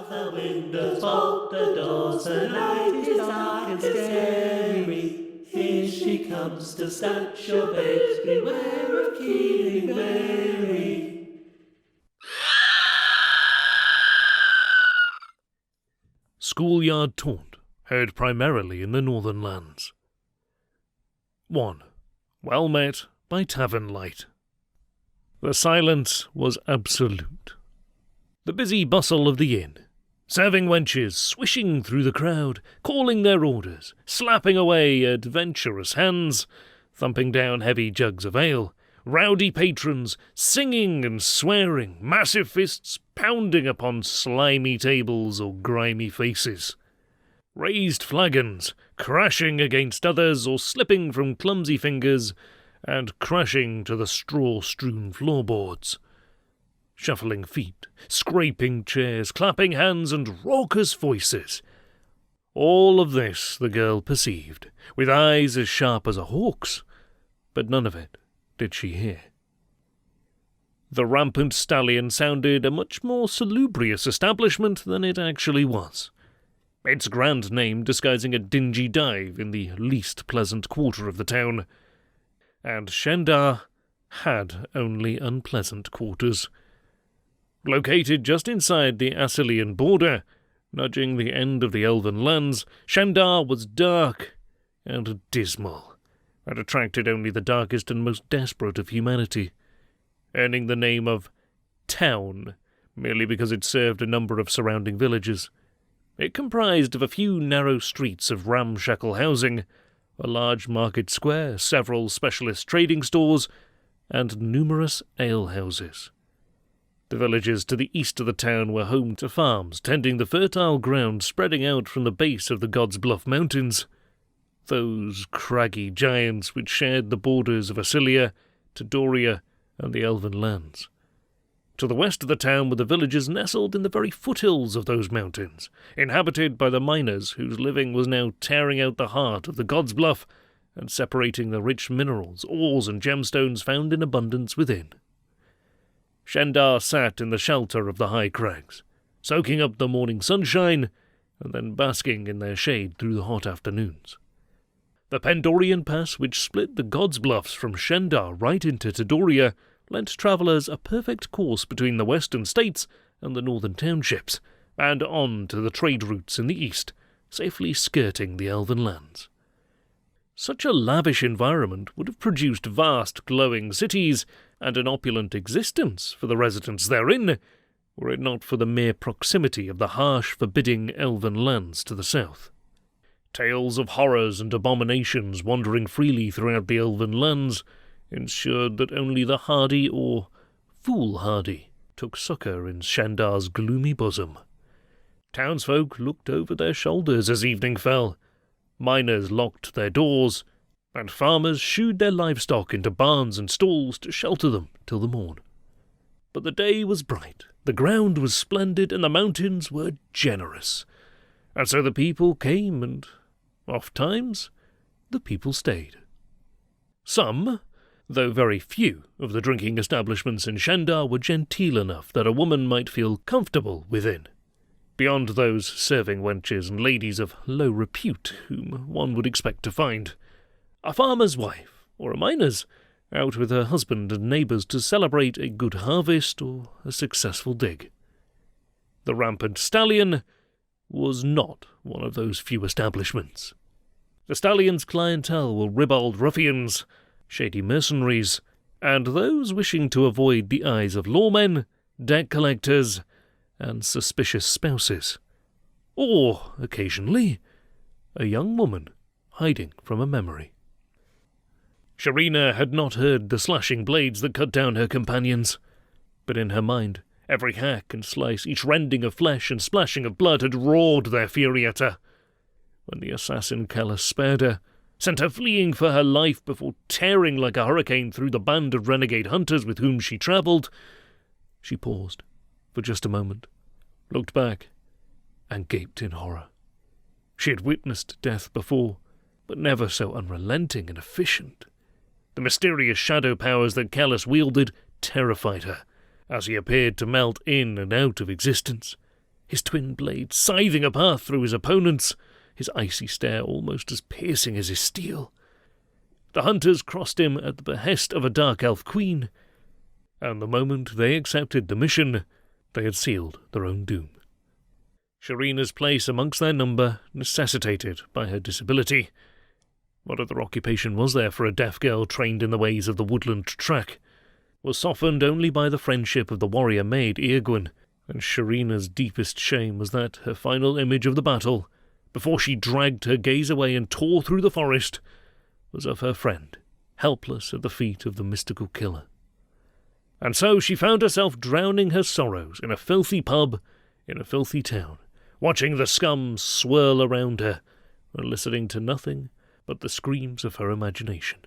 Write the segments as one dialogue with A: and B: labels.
A: The windows, bolt the doors, the night is dark and scary. Here she comes to snatch your babes, beware of keeping Mary.
B: Schoolyard Taunt, heard primarily in the northern lands. 1. Well met by tavern light. The silence was absolute. The busy bustle of the inn, serving wenches swishing through the crowd, calling their orders, slapping away adventurous hands, thumping down heavy jugs of ale, rowdy patrons singing and swearing, massive fists pounding upon slimy tables or grimy faces, raised flagons crashing against others or slipping from clumsy fingers and crashing to the straw-strewn floorboards. Shuffling feet, scraping chairs, clapping hands, and raucous voices. All of this the girl perceived, with eyes as sharp as a hawk's, but none of it did she hear. The Rampant Stallion sounded a much more salubrious establishment than it actually was, its grand name disguising a dingy dive in the least pleasant quarter of the town. And Shendar had only unpleasant quarters. Located just inside the Asilian border, nudging the end of the Elven lands, Shendar was dark and dismal, and attracted only the darkest and most desperate of humanity, earning the name of Town merely because it served a number of surrounding villages. It comprised of a few narrow streets of ramshackle housing, a large market square, several specialist trading stores, and numerous alehouses. The villages to the east of the town were home to farms tending the fertile ground spreading out from the base of the God's Bluff Mountains, those craggy giants which shared the borders of Asilia, Doria, and the Elven lands. To the west of the town were the villages nestled in the very foothills of those mountains, inhabited by the miners whose living was now tearing out the heart of the God's Bluff and separating the rich minerals, ores, and gemstones found in abundance within. Shendar sat in the shelter of the high crags, soaking up the morning sunshine and then basking in their shade through the hot afternoons. The Pendorian Pass, which split the God's Bluffs from Shendar right into Doria, lent travellers a perfect course between the western states and the northern townships, and on to the trade routes in the east, safely skirting the Elven lands. Such a lavish environment would have produced vast glowing cities and an opulent existence for the residents therein, were it not for the mere proximity of the harsh, forbidding Elven lands to the south. Tales of horrors and abominations wandering freely throughout the Elven lands ensured that only the hardy or foolhardy took succour in Shendar's gloomy bosom. Townsfolk looked over their shoulders as evening fell, miners locked their doors, and farmers shooed their livestock into barns and stalls to shelter them till the morn. But the day was bright, the ground was splendid, and the mountains were generous, and so the people came, and oft-times the people stayed. Some, though very few, of the drinking establishments in Shendar were genteel enough that a woman might feel comfortable within, beyond those serving wenches and ladies of low repute whom one would expect to find a farmer's wife or a miner's, out with her husband and neighbours to celebrate a good harvest or a successful dig. The Rampant Stallion was not one of those few establishments. The Stallion's clientele were ribald ruffians, shady mercenaries, and those wishing to avoid the eyes of lawmen, debt collectors, and suspicious spouses, or, occasionally, a young woman hiding from a memory. Sharina had not heard the slashing blades that cut down her companions, but in her mind, every hack and slice, each rending of flesh and splashing of blood had roared their fury at her. When the assassin Callus spared her, sent her fleeing for her life before tearing like a hurricane through the band of renegade hunters with whom she travelled, she paused for just a moment, looked back, and gaped in horror. She had witnessed death before, but never so unrelenting and efficient. The mysterious shadow powers that Callus wielded terrified her, as he appeared to melt in and out of existence, his twin blade scything a path through his opponents, his icy stare almost as piercing as his steel. The hunters crossed him at the behest of a dark elf queen, and the moment they accepted the mission, they had sealed their own doom. Sharina's place amongst their number, necessitated by her disability. What other occupation was there for a deaf girl trained in the ways of the woodland track? Was softened only by the friendship of the warrior maid Eogwyn, and Sharina's deepest shame was that her final image of the battle, before she dragged her gaze away and tore through the forest, was of her friend, helpless at the feet of the mystical killer. And so she found herself drowning her sorrows in a filthy pub, in a filthy town, watching the scum swirl around her, and listening to nothing but the screams of her imagination.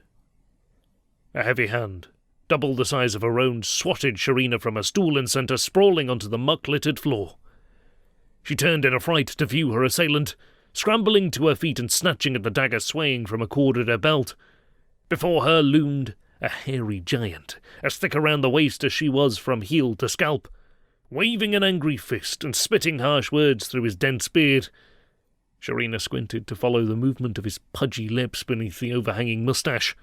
B: A heavy hand, double the size of her own, swatted Sharina from her stool and sent her sprawling onto the muck-littered floor. She turned in affright to view her assailant, scrambling to her feet and snatching at the dagger swaying from a cord at her belt. Before her loomed a hairy giant, as thick around the waist as she was from heel to scalp, waving an angry fist and spitting harsh words through his dense beard. Sharina squinted to follow the movement of his pudgy lips beneath the overhanging moustache.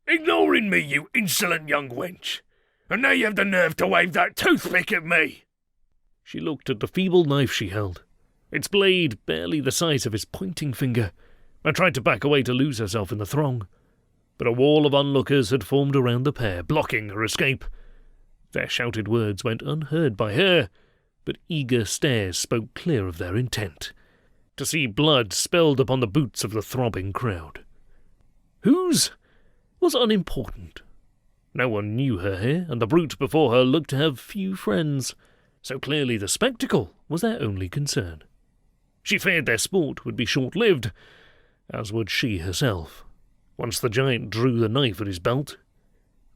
C: "Ignoring me, you insolent young wench! And now you have the nerve to wave that toothpick at me!"
B: She looked at the feeble knife she held, its blade barely the size of his pointing finger, and tried to back away to lose herself in the throng. But a wall of onlookers had formed around the pair, blocking her escape. Their shouted words went unheard by her, but eager stares spoke clear of their intent, to see blood spilled upon the boots of the throbbing crowd. Whose was unimportant. No one knew her here, and the brute before her looked to have few friends, so clearly the spectacle was their only concern. She feared their sport would be short-lived, as would she herself, once the giant drew the knife at his belt.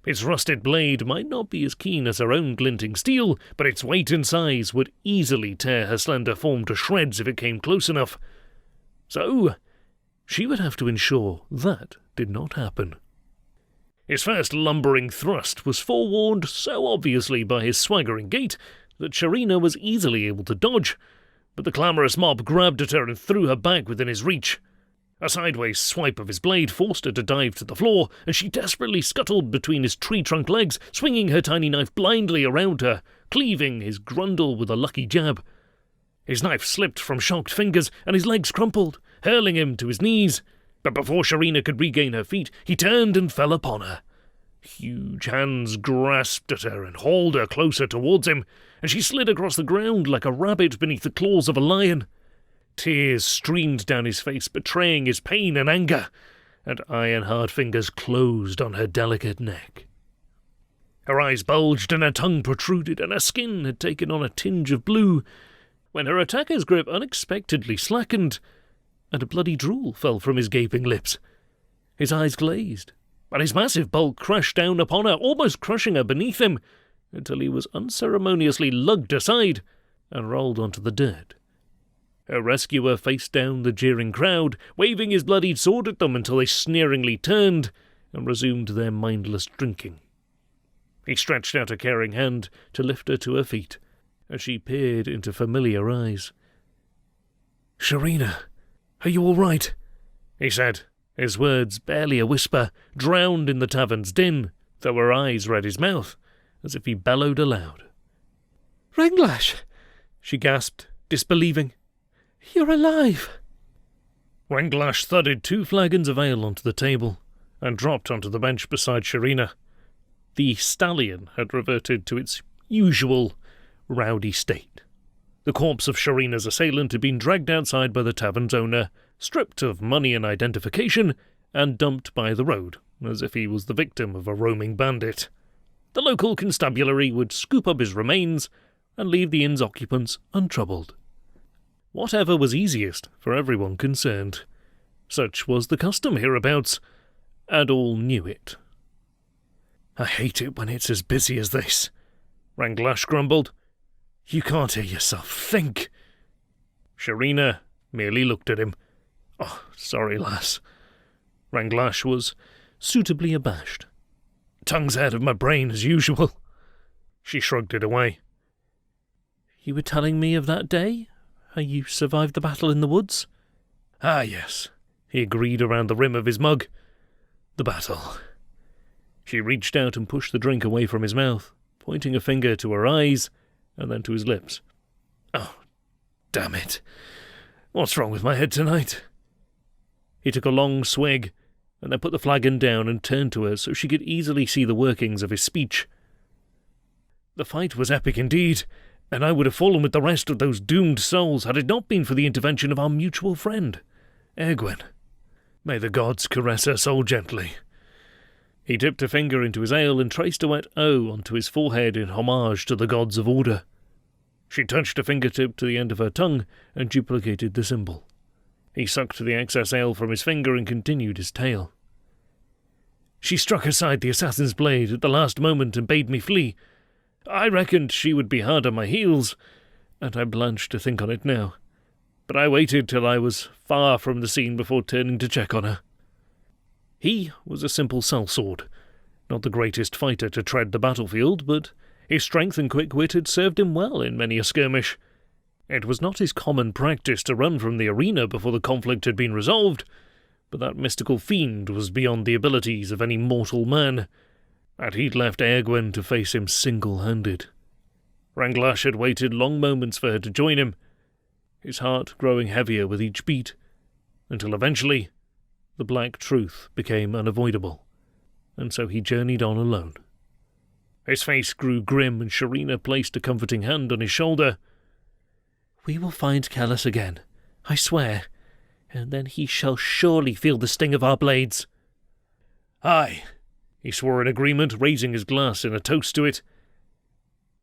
B: Its rusted blade might not be as keen as her own glinting steel, but its weight and size would easily tear her slender form to shreds if it came close enough. So she would have to ensure that did not happen. His first lumbering thrust was forewarned so obviously by his swaggering gait that Sharina was easily able to dodge, but the clamorous mob grabbed at her and threw her back within his reach. A sideways swipe of his blade forced her to dive to the floor, and she desperately scuttled between his tree-trunk legs, swinging her tiny knife blindly around her, cleaving his grundle with a lucky jab. His knife slipped from shocked fingers, and his legs crumpled, hurling him to his knees. But before Sharina could regain her feet, he turned and fell upon her. Huge hands grasped at her and hauled her closer towards him, and she slid across the ground like a rabbit beneath the claws of a lion. Tears streamed down his face, betraying his pain and anger, and iron-hard fingers closed on her delicate neck. Her eyes bulged and her tongue protruded, and her skin had taken on a tinge of blue, when her attacker's grip unexpectedly slackened, and a bloody drool fell from his gaping lips. His eyes glazed, and his massive bulk crashed down upon her, almost crushing her beneath him, until he was unceremoniously lugged aside and rolled onto the dirt. Her rescuer faced down the jeering crowd, waving his bloodied sword at them until they sneeringly turned and resumed their mindless drinking. He stretched out a caring hand to lift her to her feet, as she peered into familiar eyes. "Sharina, are you all right?" he said, his words barely a whisper, drowned in the tavern's din, though her eyes read his mouth, as if he bellowed aloud.
D: "Renglash!" she gasped, disbelieving. "You're alive!"
B: Renglash thudded 2 flagons of ale onto the table, and dropped onto the bench beside Sharina. The stallion had reverted to its usual rowdy state. The corpse of Sharina's assailant had been dragged outside by the tavern's owner, stripped of money and identification, and dumped by the road, as if he was the victim of a roaming bandit. The local constabulary would scoop up his remains and leave the inn's occupants untroubled. Whatever was easiest for everyone concerned. Such was the custom hereabouts, and all knew it. "I hate it when it's as busy as this," Renglash grumbled. "You can't hear yourself think." Sharina merely looked at him. "Oh, sorry, lass." Renglash was suitably abashed. tongue's out of my brain as usual. She shrugged it away.
D: You were telling me of that day? How you survived the battle in the woods?
B: Ah, yes, he agreed around the rim of his mug. The battle. She reached out and pushed the drink away from his mouth, pointing a finger to her eyes and then to his lips. Oh, damn it. What's wrong with my head tonight? He took a long swig and then put the flagon down and turned to her so she could easily see the workings of his speech. The fight was epic indeed, and I would have fallen with the rest of those doomed souls had it not been for the intervention of our mutual friend, Egwin. May the gods caress her soul gently. He dipped a finger into his ale and traced a wet O onto his forehead in homage to the gods of order. She touched a fingertip to the end of her tongue and duplicated the symbol. He sucked the excess ale from his finger and continued his tale. She struck aside the assassin's blade at the last moment and bade me flee. I reckoned she would be hard on my heels, and I blanched to think on it now. But I waited till I was far from the scene before turning to check on her. He was a simple sellsword, not the greatest fighter to tread the battlefield, but his strength and quick wit had served him well in many a skirmish. It was not his common practice to run from the arena before the conflict had been resolved, but that mystical fiend was beyond the abilities of any mortal man, and he'd left Egwin to face him single-handed. Ranglash had waited long moments for her to join him, his heart growing heavier with each beat, until eventually the black truth became unavoidable, and so he journeyed on alone. His face grew grim, and Sharina placed a comforting hand on his shoulder.
D: We will find Callus again, I swear, and then he shall surely feel the sting of our blades.
B: Aye, he swore in agreement, raising his glass in a toast to it.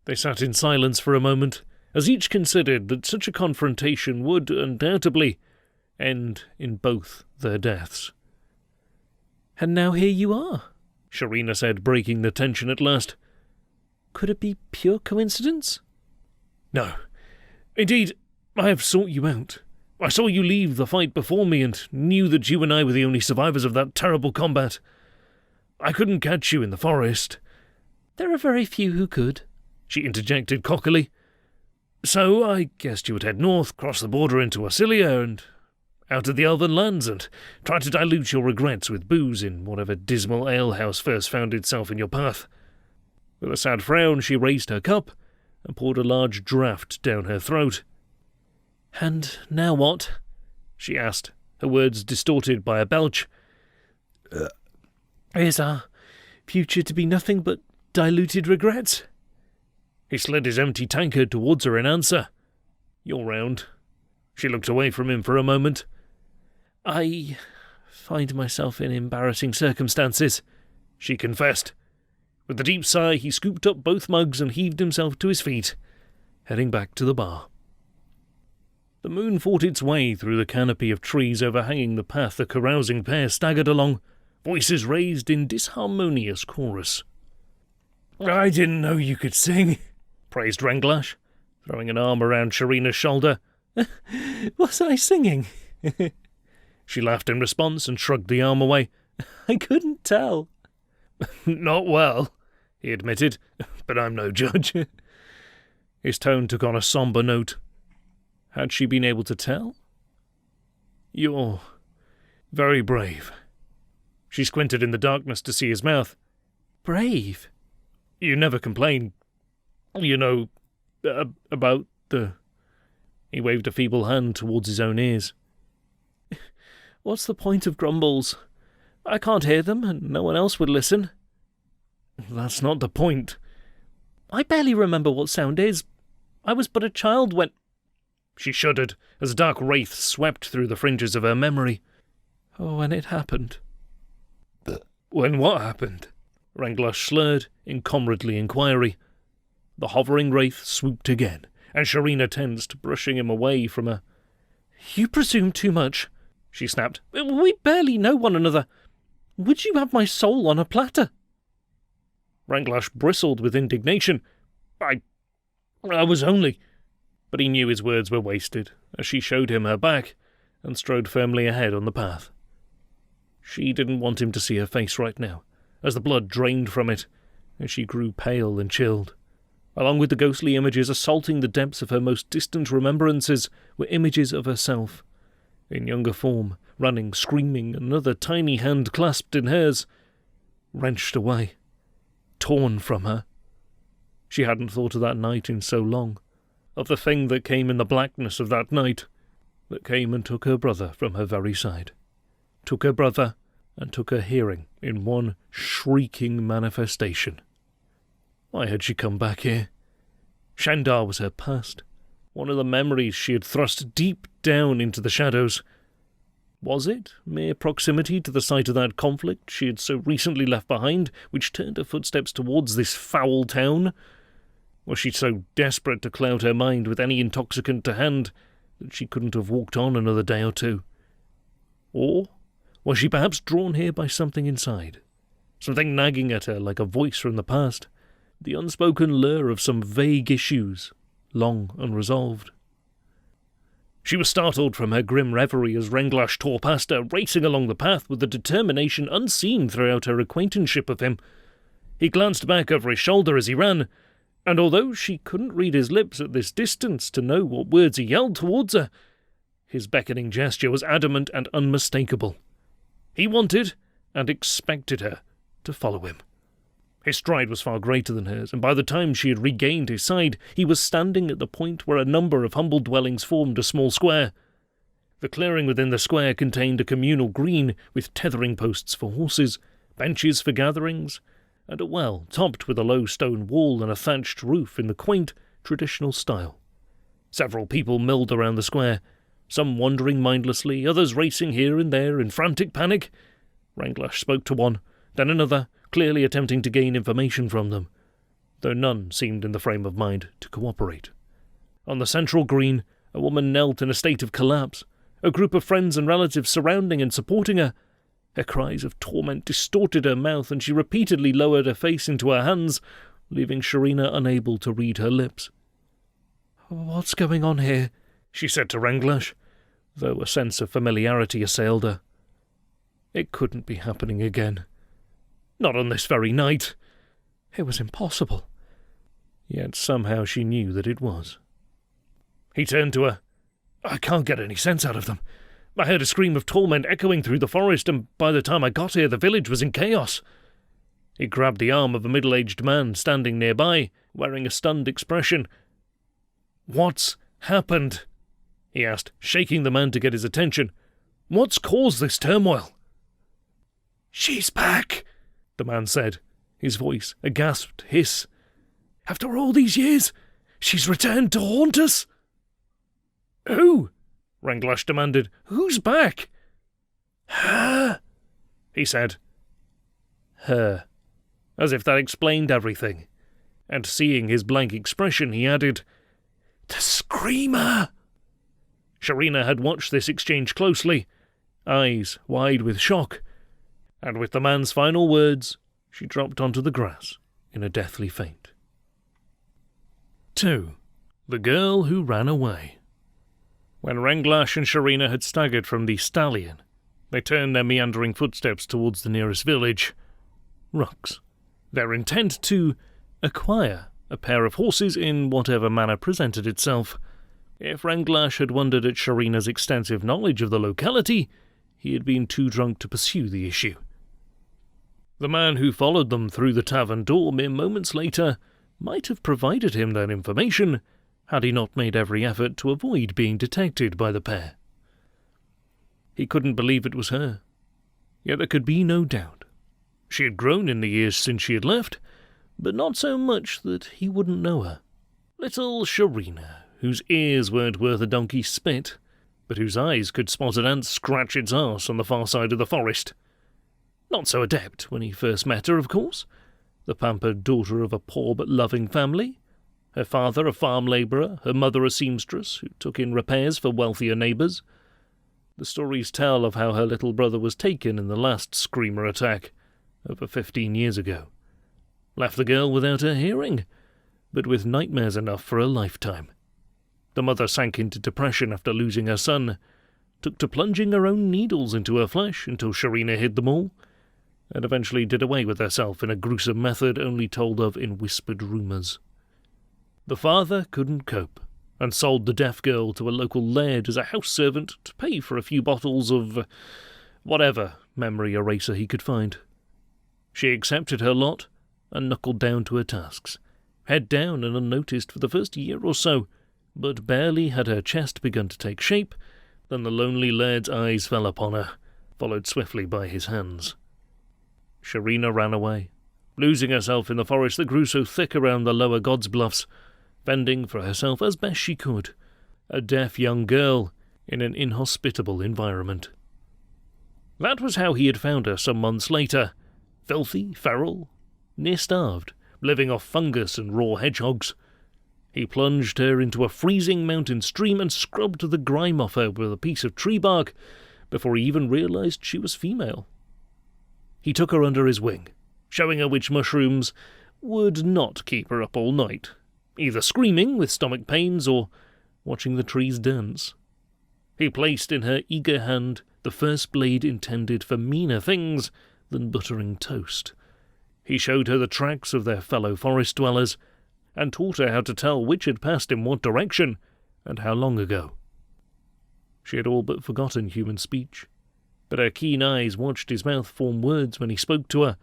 B: They sat in silence for a moment, as each considered that such a confrontation would undoubtedly end in both their deaths.
D: And now here you are,
B: Sharina said, breaking the tension at last.
D: Could it be pure coincidence?
B: No. Indeed, I have sought you out. I saw you leave the fight before me and knew that you and I were the only survivors of that terrible combat. I couldn't catch you in the forest.
D: There are very few who could,
B: she interjected cockily. So I guessed you would head north, cross the border into Ossilia, and out of the elven lands, and try to dilute your regrets with booze in whatever dismal alehouse first found itself in your path. With a sad frown, she raised her cup and poured a large draught down her throat.
D: And now what?
B: She asked, her words distorted by a belch.
D: Is our future to be nothing but diluted regrets?
B: He slid his empty tankard towards her in answer. You're round. She looked away from him for a moment.
D: I find myself in embarrassing circumstances,
B: she confessed. With a deep sigh, he scooped up both mugs and heaved himself to his feet, heading back to the bar. The moon fought its way through the canopy of trees overhanging the path the carousing pair staggered along, voices raised in disharmonious chorus. I didn't know you could sing, praised Ranglash, throwing an arm around Sharina's shoulder.
D: Was I singing?
B: She laughed in response and shrugged the arm away.
D: I couldn't tell.
B: Not well, he admitted, but I'm no judge. His tone took on a sombre note. Had she been able to tell? You're very brave. She squinted in the darkness to see his mouth.
D: Brave?
B: You never complain. You know, about the... He waved a feeble hand towards his own ears.
D: What's the point of grumbles? I can't hear them, and no one else would listen.
B: That's not the point.
D: I barely remember what sound is. I was but a child when...
B: She shuddered as a dark wraith swept through the fringes of her memory.
D: Oh, when it happened.
B: When what happened? Ranglash slurred in comradely inquiry. The hovering wraith swooped again, and Sharina tensed, brushing him away from her.
D: You presume too much, she snapped. We barely know one another. Would you have my soul on a platter?
B: Ranglash bristled with indignation. I was only... But he knew his words were wasted, as she showed him her back and strode firmly ahead on the path. She didn't want him to see her face right now, as the blood drained from it, as she grew pale and chilled. Along with the ghostly images assaulting the depths of her most distant remembrances were images of herself, in younger form, running, screaming, another tiny hand clasped in hers, wrenched away, torn from her. She hadn't thought of that night in so long, of the thing that came in the blackness of that night, that came and took her brother from her very side, took her brother and took her hearing in one shrieking manifestation. Why had she come back here? Shandar was her past, one of the memories she had thrust deep down into the shadows. Was it mere proximity to the site of that conflict she had so recently left behind which turned her footsteps towards this foul town? Was she so desperate to cloud her mind with any intoxicant to hand that she couldn't have walked on another day or two? Or was she perhaps drawn here by something inside, something nagging at her like a voice from the past, the unspoken lure of some vague issues, long unresolved? She was startled from her grim reverie as Renglash tore past her, racing along the path with a determination unseen throughout her acquaintanceship of him. He glanced back over his shoulder as he ran, and although she couldn't read his lips at this distance to know what words he yelled towards her, his beckoning gesture was adamant and unmistakable. He wanted and expected her to follow him. His stride was far greater than hers, and by the time she had regained his side, he was standing at the point where a number of humble dwellings formed a small square. The clearing within the square contained a communal green with tethering posts for horses, benches for gatherings, and a well topped with a low stone wall and a thatched roof in the quaint, traditional style. Several people milled around the square, some wandering mindlessly, others racing here and there in frantic panic. Renglash spoke to one, then another, clearly attempting to gain information from them, though none seemed in the frame of mind to cooperate. On the central green, a woman knelt in a state of collapse, a group of friends and relatives surrounding and supporting her. Her cries of torment distorted her mouth, and she repeatedly lowered her face into her hands, leaving Sharina unable to read her lips. "What's going on here?" she said to Renglash, though a sense of familiarity assailed her. It couldn't be happening again. Not on this very night. It was impossible. Yet somehow she knew that it was. He turned to her. "I can't get any sense out of them. I heard a scream of torment echoing through the forest, and by the time I got here the village was in chaos." He grabbed the arm of a middle-aged man standing nearby, wearing a stunned expression. "What's happened?" he asked, shaking the man to get his attention. "What's caused this turmoil?" "She's back," the man said, his voice a gasped hiss. "After all these years, she's returned to haunt us." "Who?" Renglash demanded. "Who's back?" "Her," he said. Her. As if that explained everything. And seeing his blank expression, he added, "The Screamer." Sharina had watched this exchange closely, eyes wide with shock, and with the man's final words, she dropped onto the grass in a deathly faint. 2. The Girl Who Ran Away. When Renglash and Sharina had staggered from the stallion, they turned their meandering footsteps towards the nearest village, Rux, their intent to acquire a pair of horses in whatever manner presented itself. If Renglash had wondered at Sharina's extensive knowledge of the locality, he had been too drunk to pursue the issue. The man who followed them through the tavern door mere moments later might have provided him that information had he not made every effort to avoid being detected by the pair. He couldn't believe it was her, yet there could be no doubt. She had grown in the years since she had left, but not so much that he wouldn't know her. Little Sharina, whose ears weren't worth a donkey's spit, but whose eyes could spot an ant scratch its arse on the far side of the forest. Not so adept when he first met her, of course. The pampered daughter of a poor but loving family. Her father a farm labourer, her mother a seamstress who took in repairs for wealthier neighbours. The stories tell of how her little brother was taken in the last Screamer attack, over 15 years ago. Left the girl without her hearing, but with nightmares enough for a lifetime. The mother sank into depression after losing her son, took to plunging her own needles into her flesh until Sharina hid them all, and eventually did away with herself in a gruesome method only told of in whispered rumours. The father couldn't cope, and sold the deaf girl to a local laird as a house servant to pay for a few bottles of whatever memory eraser he could find. She accepted her lot and knuckled down to her tasks, head down and unnoticed for the first year or so, but barely had her chest begun to take shape than the lonely laird's eyes fell upon her, followed swiftly by his hands. Sharina ran away, losing herself in the forest that grew so thick around the lower gods' bluffs, fending for herself as best she could, a deaf young girl in an inhospitable environment. That was how he had found her some months later, filthy, feral, near-starved, living off fungus and raw hedgehogs. He plunged her into a freezing mountain stream and scrubbed the grime off her with a piece of tree bark before he even realised she was female. He took her under his wing, showing her which mushrooms would not keep her up all night, either screaming with stomach pains or watching the trees dance. He placed in her eager hand the first blade intended for meaner things than buttering toast. He showed her the tracks of their fellow forest dwellers, and taught her how to tell which had passed in what direction, and how long ago. She had all but forgotten human speech, but her keen eyes watched his mouth form words when he spoke to her,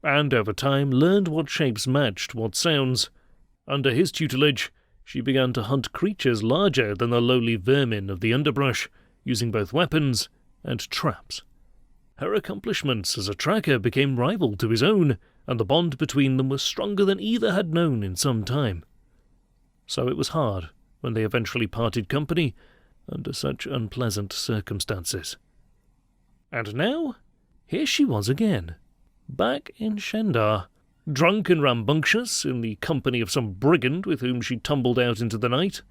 B: and over time learned what shapes matched what sounds. Under his tutelage, she began to hunt creatures larger than the lowly vermin of the underbrush, using both weapons and traps. Her accomplishments as a tracker became rival to his own, and the bond between them was stronger than either had known in some time. So it was hard when they eventually parted company under such unpleasant circumstances. And now, here she was again, back in Shendar, drunk and rambunctious in the company of some brigand with whom she tumbled out into the night.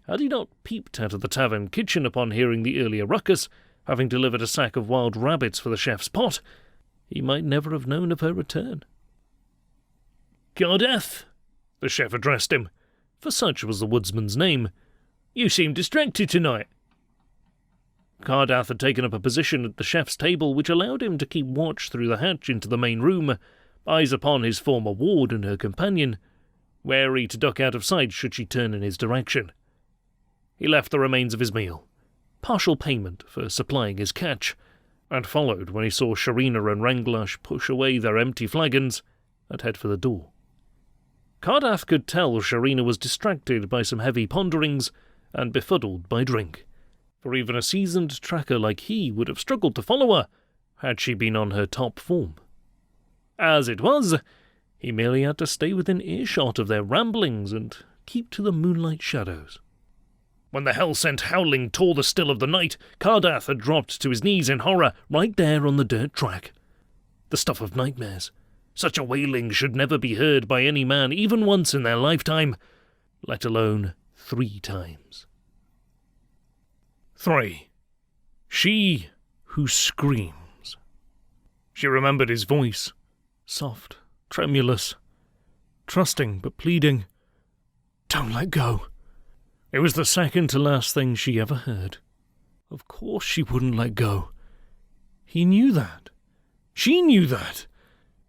B: Had he not peeped out of the tavern kitchen upon hearing the earlier ruckus, having delivered a sack of wild rabbits for the chef's pot, he might never have known of her return. "Cardath," the chef addressed him, for such was the woodsman's name, "you seem distracted tonight." Cardath had taken up a position at the chef's table which allowed him to keep watch through the hatch into the main room, eyes upon his former ward and her companion, wary to duck out of sight should she turn in his direction. He left the remains of his meal, partial payment for supplying his catch, and followed when he saw Sharina and Ranglash push away their empty flagons and head for the door. Cardath could tell Sharina was distracted by some heavy ponderings and befuddled by drink, for even a seasoned tracker like he would have struggled to follow her had she been on her top form. As it was, he merely had to stay within earshot of their ramblings and keep to the moonlight shadows. When the hell-sent howling tore the still of the night, Cardath had dropped to his knees in horror right there on the dirt track. The stuff of nightmares. Such a wailing should never be heard by any man even once in their lifetime, let alone 3 times. 3. She who screams. She remembered his voice, soft, tremulous, trusting but pleading. "Don't let go." It was the second to last thing she ever heard. Of course she wouldn't let go. He knew that. She knew that.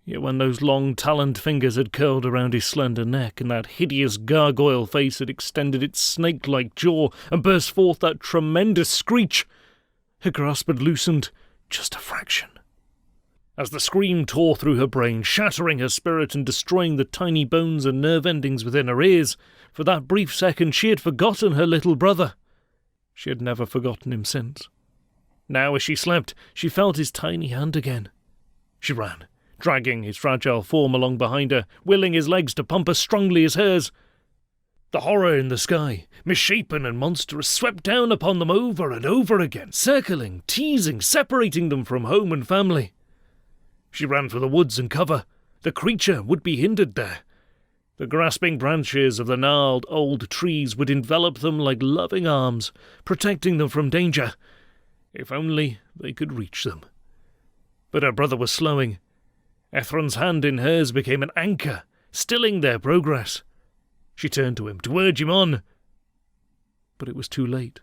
B: Yet when those long taloned fingers had curled around his slender neck and that hideous gargoyle face had extended its snake-like jaw and burst forth that tremendous screech, her grasp had loosened just a fraction. As the scream tore through her brain, shattering her spirit and destroying the tiny bones and nerve endings within her ears, for that brief second she had forgotten her little brother. She had never forgotten him since. Now, as she slept, she felt his tiny hand again. She ran, dragging his fragile form along behind her, willing his legs to pump as strongly as hers. The horror in the sky, misshapen and monstrous, swept down upon them over and over again, circling, teasing, separating them from home and family. She ran for the woods and cover. The creature would be hindered there. The grasping branches of the gnarled old trees would envelop them like loving arms, protecting them from danger. If only they could reach them. But her brother was slowing. Ethron's hand in hers became an anchor, stilling their progress. She turned to him to urge him on. But it was too late.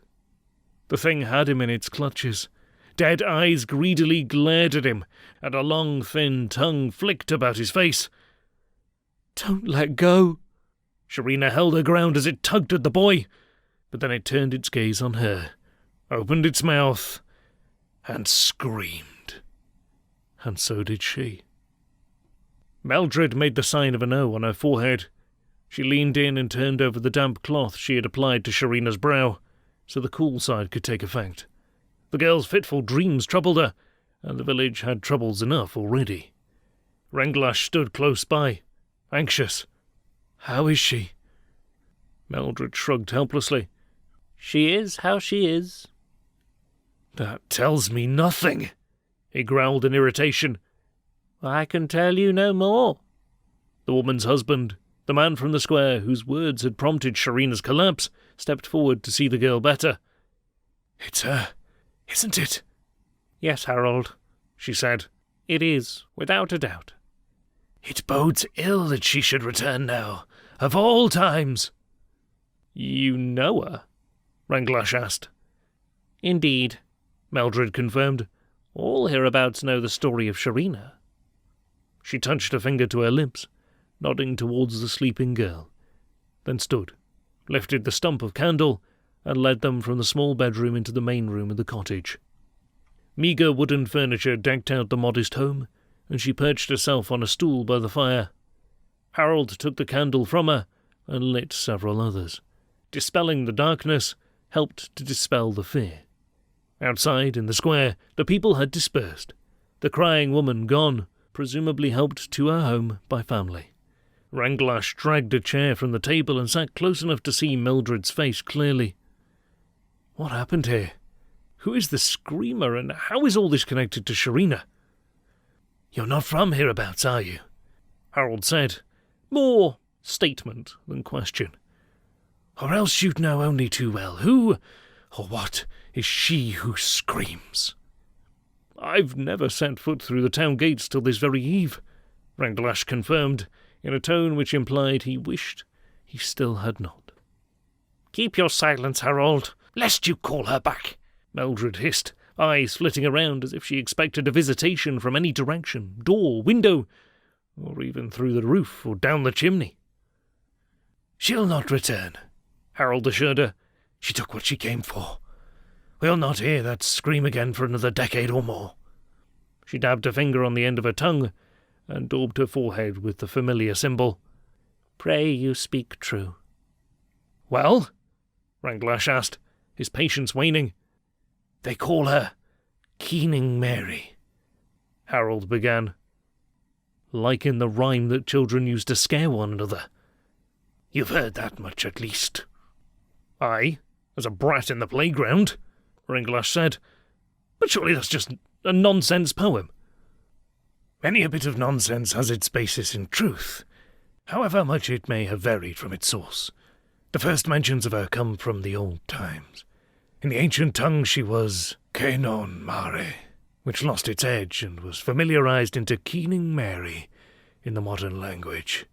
B: The thing had him in its clutches, Dead eyes greedily glared at him, and a long, thin tongue flicked about his face.
D: Don't let go.
B: Sharina held her ground as it tugged at the boy, but then it turned its gaze on her, opened its mouth, and screamed. And so did she. Mildred made the sign of an O on her forehead. She leaned in and turned over the damp cloth she had applied to Sharina's brow, so the cool side could take effect. The girl's fitful dreams troubled her, and the village had troubles enough already. Renglash stood close by, anxious.
D: How is she?
B: Mildred shrugged helplessly.
D: She is how she is.
B: That tells me nothing, he growled in irritation.
D: I can tell you no more.
B: The woman's husband, the man from the square whose words had prompted Sharina's collapse, stepped forward to see the girl better. It's her, isn't it?
D: Yes, Harold, she said. It is, without a doubt.
B: It bodes ill that she should return now, of all times. You know her? Renglash asked.
D: Indeed,
B: Mildred confirmed.
D: All hereabouts know the story of Sharina.
B: She touched a finger to her lips, nodding towards the sleeping girl, then stood, lifted the stump of candle, and led them from the small bedroom into the main room of the cottage. Meagre wooden furniture decked out the modest home, and she perched herself on a stool by the fire. Harold took the candle from her and lit several others. Dispelling the darkness helped to dispel the fear. Outside, in the square, the people had dispersed, the crying woman gone, presumably helped to her home by family. Renglash dragged a chair from the table and sat close enough to see Mildred's face clearly. What happened here? Who is the screamer, and how is all this connected to Sharina? You're not from hereabouts, are you? Harold said, more statement than question. Or else you'd know only too well who, or what, is she who screams. I've never set foot through the town gates till this very eve, Renglash confirmed, in a tone which implied he wished he still had not. Keep your silence, Harold, lest you call her back, Mildred hissed, eyes flitting around as if she expected a visitation from any direction, door, window, or even through the roof or down the chimney. She'll not return, Harold assured her. She took what she came for. We'll not hear that scream again for another decade or more. She dabbed a finger on the end of her tongue and daubed her forehead with the familiar symbol. Pray you speak true. Well? Renglash asked, his patience waning. They call her Keening Mary, Harold began. Like in the rhyme that children used to scare one another. You've heard that much at least. Aye, as a brat in the playground, Renglash said. But surely that's just a nonsense poem. Many a bit of nonsense has its basis in truth, however much it may have varied from its source. The first mentions of her come from the old times. In the ancient tongue she was Kenon Mare, which lost its edge and was familiarized into Keening Mary in the modern language.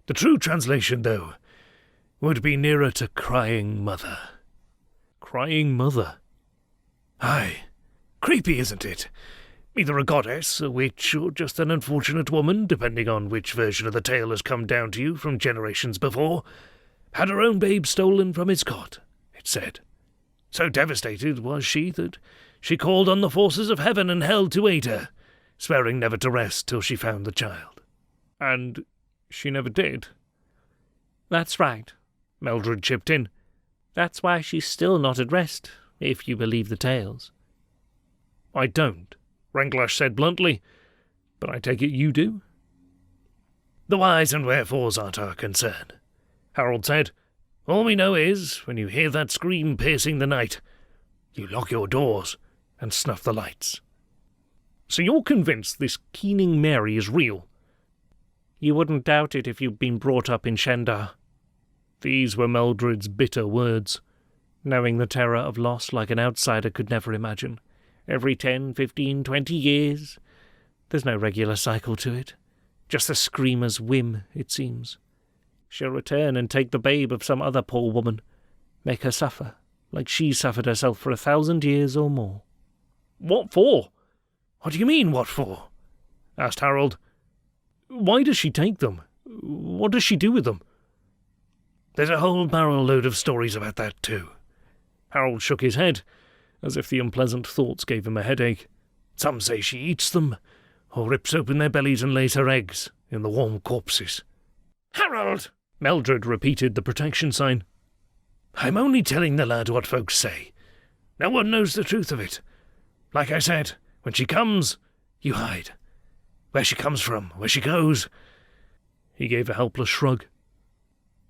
B: The true translation, though, would be nearer to Crying Mother. Crying Mother? Aye. Creepy, isn't it? Either a goddess, a witch, or just an unfortunate woman, depending on which version of the tale has come down to you from generations before, had her own babe stolen from its cot, it said. So devastated was she that she called on the forces of heaven and hell to aid her, swearing never to rest till she found the child. And she never did.
D: That's right, Mildred chipped in. That's why she's still not at rest, if you believe the tales.
B: I don't, Renglash said bluntly, but I take it you do? The whys and wherefores aren't our concern, Harold said. All we know is, when you hear that scream piercing the night, you lock your doors and snuff the lights. So you're convinced this Keening Mary is real?
D: You wouldn't doubt it if you'd been brought up in Shendar.
B: These were Mildred's bitter words.
D: Knowing the terror of loss like an outsider could never imagine. Every 10, 15, 20 years. There's no regular cycle to it. Just a screamer's whim, it seems. She'll return and take the babe of some other poor woman. Make her suffer, like she suffered herself for 1,000 years or more.
B: What for? What do you mean, what for? Asked Harold. Why does she take them? What does she do with them? There's a whole barrel load of stories about that too. Harold shook his head, as if the unpleasant thoughts gave him a headache. Some say she eats them, or rips open their bellies and lays her eggs in the warm corpses. Harold! Mildred repeated the protection sign. I'm only telling the lad what folks say. No one knows the truth of it. Like I said, when she comes, you hide. Where she comes from, where she goes. He gave a helpless shrug.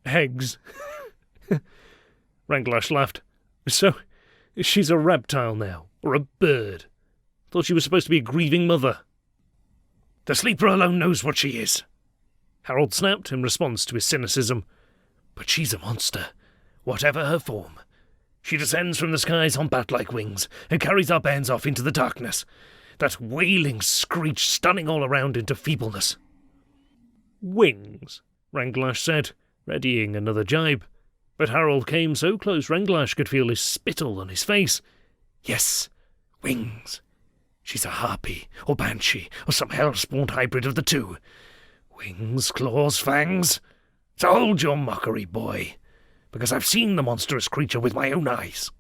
B: Eggs. Ranglash laughed. So, she's a reptile now, or a bird. Thought she was supposed to be a grieving mother. The sleeper alone knows what she is. Harold snapped in response to his cynicism. But she's a monster, whatever her form. She descends from the skies on bat-like wings and carries our bands off into the darkness. That wailing screech stunning all around into feebleness. Wings, Ranglash said, readying another jibe. But Harold came so close Ranglash could feel his spittle on his face. Yes, wings. She's a harpy, or banshee, or some hell-spawned hybrid of the two. Wings, claws, fangs. So hold your mockery, boy, because I've seen the monstrous creature with my own eyes.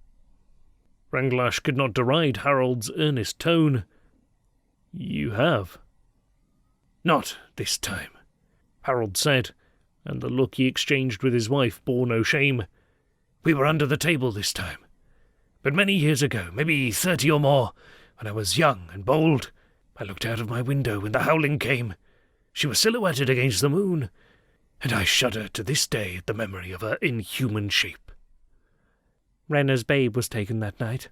B: Ranglash could not deride Harold's earnest tone. You have? Not this time, Harold said, and the look he exchanged with his wife bore no shame. We were under the table this time. But many years ago, maybe 30 or more, when I was young and bold, I looked out of my window when the howling came. She was silhouetted against the moon, and I shudder to this day at the memory of her inhuman shape.
D: Renna's babe was taken that night,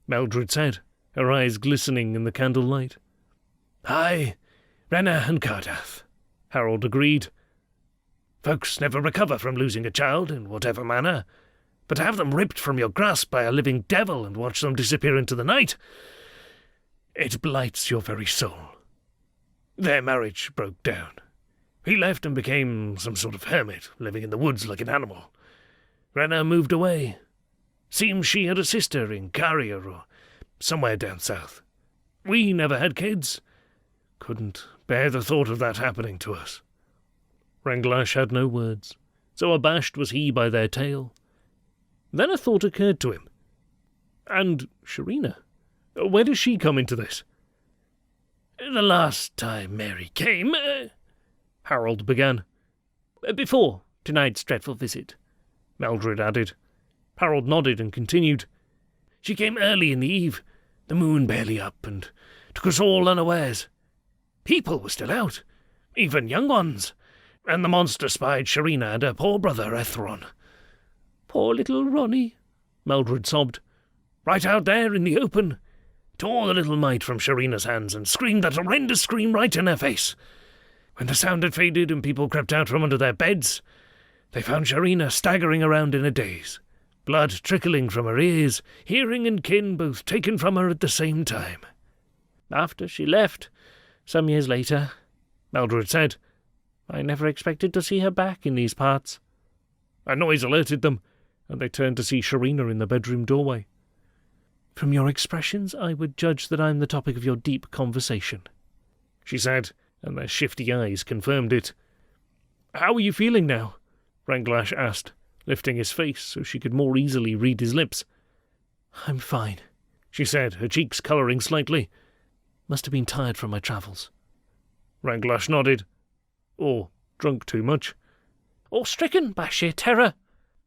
B: Mildred said, her eyes glistening in the candlelight. Aye, Renna and Cardath, Harold agreed. Folks never recover from losing a child in whatever manner, but to have them ripped from your grasp by a living devil and watch them disappear into the night, it blights your very soul. Their marriage broke down. He left and became some sort of hermit, living in the woods like an animal. Renna moved away. Seems she had a sister in Carrier or somewhere down south. We never had kids. Couldn't bear the thought of that happening to us. Ranglash had no words, so abashed was he by their tale. Then a thought occurred to him. And Sharina? Where does she come into this? The last time Mary came, Harold began. Before tonight's dreadful visit, Mildred added. Harold nodded and continued. She came early in the eve, the moon barely up, and took us all unawares. People were still out, even young ones, and the monster spied Sharina and her poor brother Ethron. Poor little Ronnie, Mildred sobbed. Right out there in the open. Tore the little mite from Sharina's hands and screamed that horrendous scream right in her face. When the sound had faded and people crept out from under their beds, they found Sharina staggering around in a daze, blood trickling from her ears, hearing and kin both taken from her at the same time. After she left, some years later, Mildred said, I never expected to see her back in these parts. A noise alerted them, and they turned to see Sharina in the bedroom doorway. From your expressions, I would judge that I'm the topic of your deep conversation, she said, and their shifty eyes confirmed it. How are you feeling now? Ranglash asked, lifting his face so she could more easily read his lips. I'm fine, she said, her cheeks colouring slightly. Must have been tired from my travels. Ranglash nodded. Or drunk too much. Or stricken by sheer terror,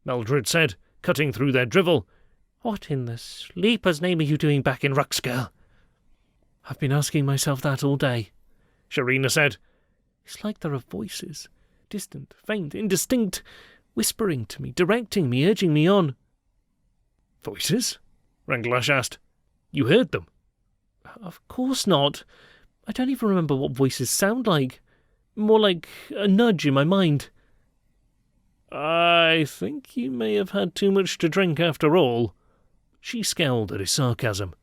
B: Mildred said, cutting through their drivel. What in the sleeper's name are you doing back in Ruxgirl? I've been asking myself that all day, Sharina said. It's like there are voices, distant, faint, indistinct, whispering to me, directing me, urging me on. Voices? Ranglash asked. You heard them? Of course not. I don't even remember what voices sound like. More like a nudge in my mind. I think you may have had too much to drink after all. She scowled at his sarcasm.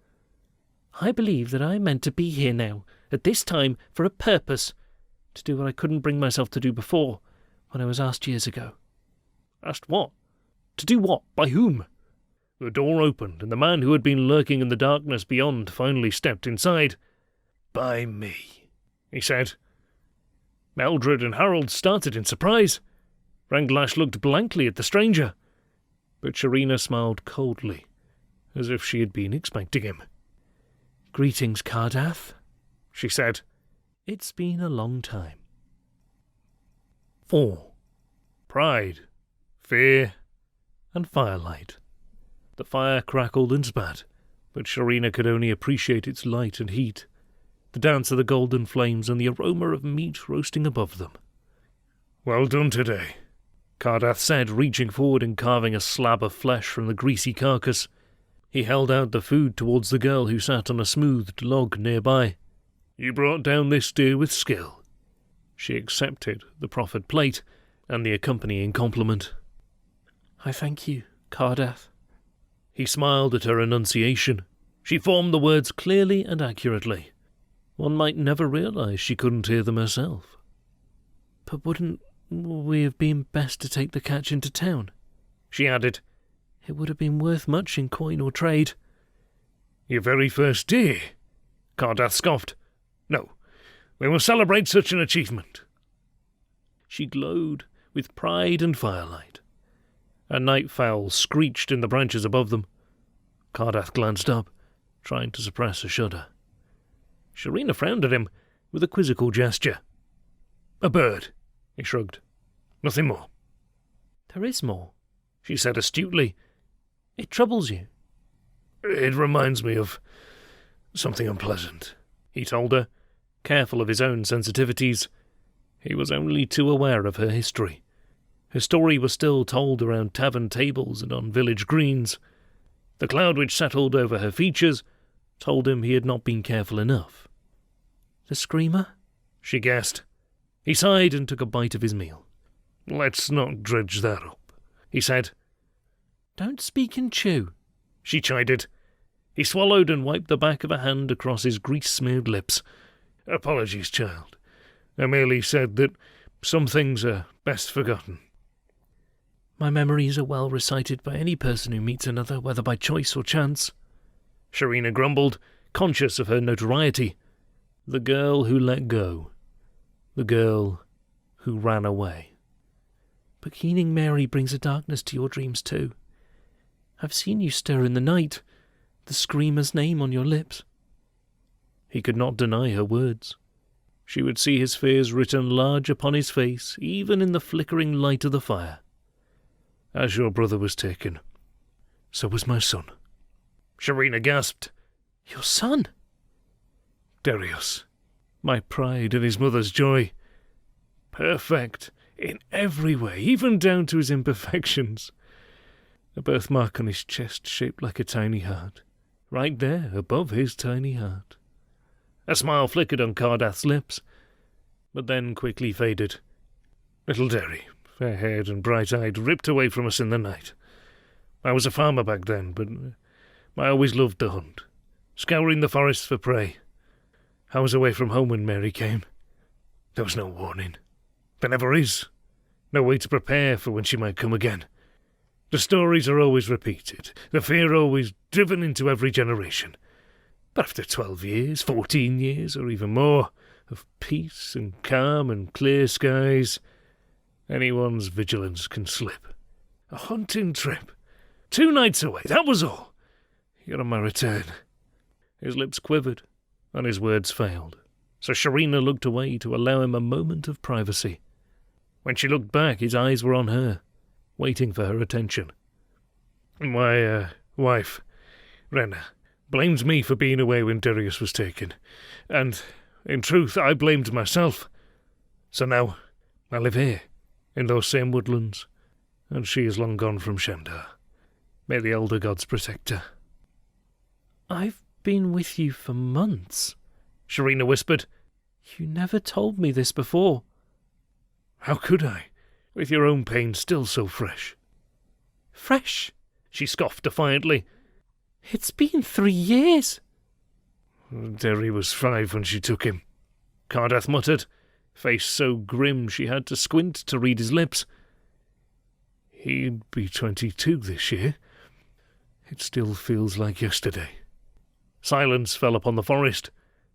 B: I believe that I'm meant to be here now, at this time, for a purpose, to do what I couldn't bring myself to do before, when I was asked years ago. Asked what? To do what? By whom? The door opened, and the man who had been lurking in the darkness beyond finally stepped inside. "By me," he said. Mildred and Harold started in surprise. Ranglash looked blankly at the stranger, but Sharina smiled coldly, as if she had been expecting him.
D: "Greetings, Cardath,"
B: she said.
D: "It's been a long time."
B: 4. Pride, fear, and firelight. The fire crackled and spat, but Sharina could only appreciate its light and heat, the dance of the golden flames and the aroma of meat roasting above them. "Well done today," Cardath said, reaching forward and carving a slab of flesh from the greasy carcass. He held out the food towards the girl who sat on a smoothed log nearby. "You brought down this deer with skill." She accepted the proffered plate and the accompanying compliment.
D: "I thank you, Cardath."
B: He smiled at her enunciation. She formed the words clearly and accurately. One might never realize she couldn't hear them herself.
D: "But wouldn't we have been best to take the catch into town?"
B: she added.
D: "It would have been worth much in coin or trade."
B: "Your very first deer?" Cardath scoffed. "No, we will celebrate such an achievement." She glowed with pride and firelight. A night fowl screeched in the branches above them. Cardath glanced up, trying to suppress a shudder. Sharina frowned at him with a quizzical gesture. "A bird," he shrugged. "Nothing more."
D: "There is more,"
B: she said astutely.
D: "It troubles you."
B: "It reminds me of something unpleasant," he told her, careful of his own sensitivities. He was only too aware of her history. Her story was still told around tavern tables and on village greens. The cloud which settled over her features told him he had not been careful enough.
D: "The screamer?"
B: she guessed. He sighed and took a bite of his meal. "Let's not dredge that up," he said.
D: "Don't speak and chew,"
B: she chided. He swallowed and wiped the back of a hand across his grease-smeared lips. "Apologies, child. I merely said that some things are best forgotten."
D: "My memories are well recited by any person who meets another, whether by choice or chance,"
B: Sharina grumbled, conscious of her notoriety. The girl who let go. The girl who ran away.
D: "But Keening Mary brings a darkness to your dreams too. I've seen you stir in the night, the screamer's name on your lips."
B: He could not deny her words. She would see his fears written large upon his face, even in the flickering light of the fire. "As your brother was taken, so was my son." Sharina gasped.
D: "Your son?"
B: "Darius, my pride and his mother's joy. Perfect in every way, even down to his imperfections. A birthmark on his chest shaped like a tiny heart, right there above his tiny heart." A smile flickered on Cardath's lips, but then quickly faded. "Little Derry, fair-haired and bright-eyed, ripped away from us in the night. I was a farmer back then, but I always loved the hunt, scouring the forests for prey. I was away from home when Mary came. There was no warning. There never is. No way to prepare for when she might come again. The stories are always repeated, the fear always driven into every generation. But after 12 years, 14 years, or even more, of peace and calm and clear skies, anyone's vigilance can slip. A hunting trip. 2 nights away, that was all. You're on my return." His lips quivered, and his words failed, so Sharina looked away to allow him a moment of privacy. When she looked back, his eyes were on her, waiting for her attention. "My wife, Rena, blamed me for being away when Darius was taken, and, in truth, I blamed myself. So now I live here, in those same woodlands, and she is long gone from Shandar. May the elder gods protect her."
D: "I've been with you for months,"
B: Sharina whispered.
D: "You never told me this before."
B: "How could I, with your own pain still so fresh?"
D: "Fresh?"
B: she scoffed defiantly.
D: "It's been 3 years."
B: "Derry was 5 when she took him," Cardath muttered, face so grim she had to squint to read his lips. "He'd be 22 this year. It still feels like yesterday. Silence fell upon the forest,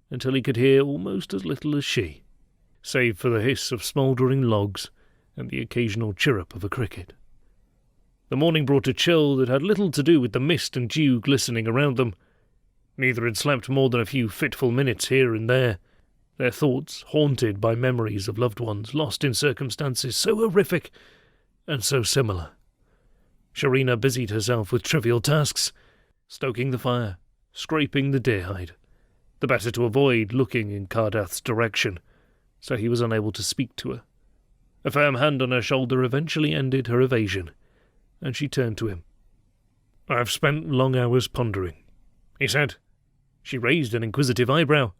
B: until he could hear almost as little as she, save for the hiss of smouldering logs and the occasional chirrup of a cricket. The morning brought a chill that had little to do with the mist and dew glistening around them. Neither had slept more than a few fitful minutes here and there, their thoughts haunted by memories of loved ones lost in circumstances so horrific and so similar. Sharina busied herself with trivial tasks, stoking the fire, scraping the deer hide, the better to avoid looking in Cardath's direction, so he was unable to speak to her. A firm hand on her shoulder eventually ended her evasion, and she turned to him. "I've spent long hours pondering," he said. She raised an inquisitive eyebrow.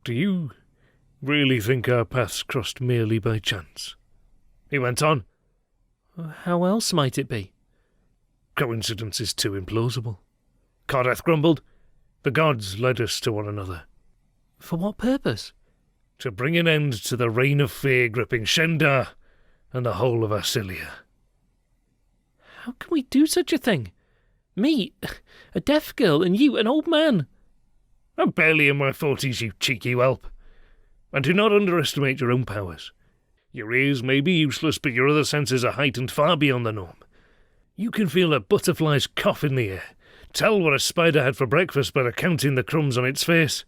B: "Do you really think our paths crossed merely by chance?" He went on.
D: "How else might it be?"
B: "Coincidence is too implausible," Cardath grumbled. "The gods led us to one another."
D: "For what purpose?"
B: "To bring an end to the reign of fear gripping Shendar and the whole of Arsilia."
D: "How can we do such a thing? Me, a deaf girl, and you, an old man."
B: "I'm barely in my 40s, you cheeky whelp. And do not underestimate your own powers. Your ears may be useless, but your other senses are heightened far beyond the norm. You can feel a butterfly's cough in the air, tell what a spider had for breakfast by counting the crumbs on its face,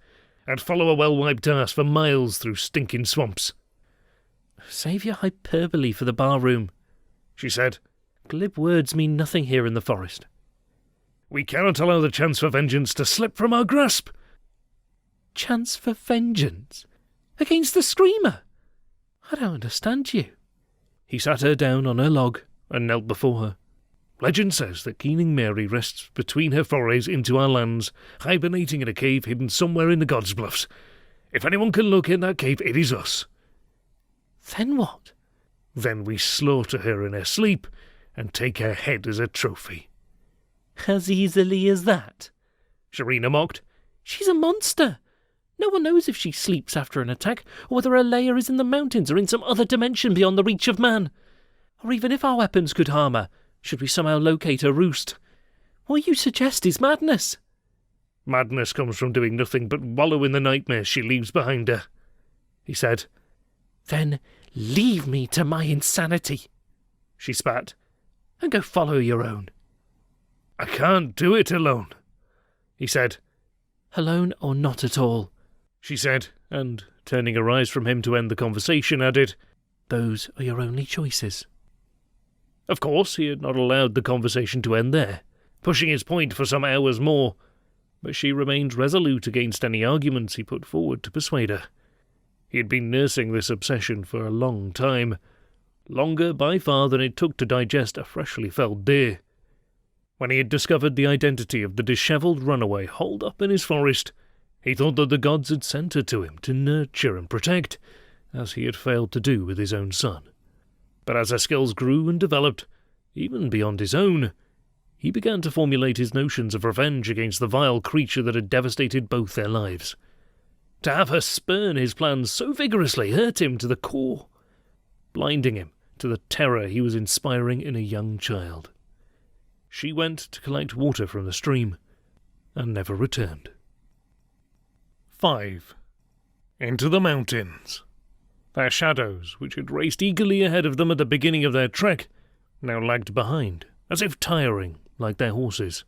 B: and follow a well-wiped arse for miles through stinking swamps."
D: "Save your hyperbole for the barroom,"
B: she said.
D: "Glib words mean nothing here in the forest."
B: "We cannot allow the chance for vengeance to slip from our grasp."
D: "Chance for vengeance? Against the Screamer? I don't understand you."
B: He sat her down on her log and knelt before her. "Legend says that Keening Mary rests between her forays into our lands, hibernating in a cave hidden somewhere in the Gods' Bluffs. If anyone can look in that cave, it is us."
D: "Then what?"
B: "Then we slaughter her in her sleep and take her head as a trophy."
D: "As easily as that?"
B: Sharina mocked.
D: "She's a monster. No one knows if she sleeps after an attack, or whether her lair is in the mountains or in some other dimension beyond the reach of man. Or even if our weapons could harm her, should we somehow locate her roost. What you suggest is madness."
B: "Madness comes from doing nothing but wallow in the nightmares she leaves behind her," he said.
D: "Then leave me to my insanity," she spat, "and go follow your own."
B: "I can't do it alone," he said.
D: "Alone or not at all,"
B: she said, and, turning her eyes from him to end the conversation, added,
D: "Those are your only choices."
B: Of course, he had not allowed the conversation to end there, pushing his point for some hours more, but she remained resolute against any arguments he put forward to persuade her. He had been nursing this obsession for a long time, longer by far than it took to digest a freshly felled deer. When he had discovered the identity of the dishevelled runaway holed up in his forest, he thought that the gods had sent her to him to nurture and protect, as he had failed to do with his own son. But as her skills grew and developed, even beyond his own, he began to formulate his notions of revenge against the vile creature that had devastated both their lives. To have her spurn his plans so vigorously hurt him to the core, blinding him to the terror he was inspiring in a young child. She went to collect water from the stream, and never returned. 5. Into the mountains. Their shadows, which had raced eagerly ahead of them at the beginning of their trek, now lagged behind, as if tiring, like their horses.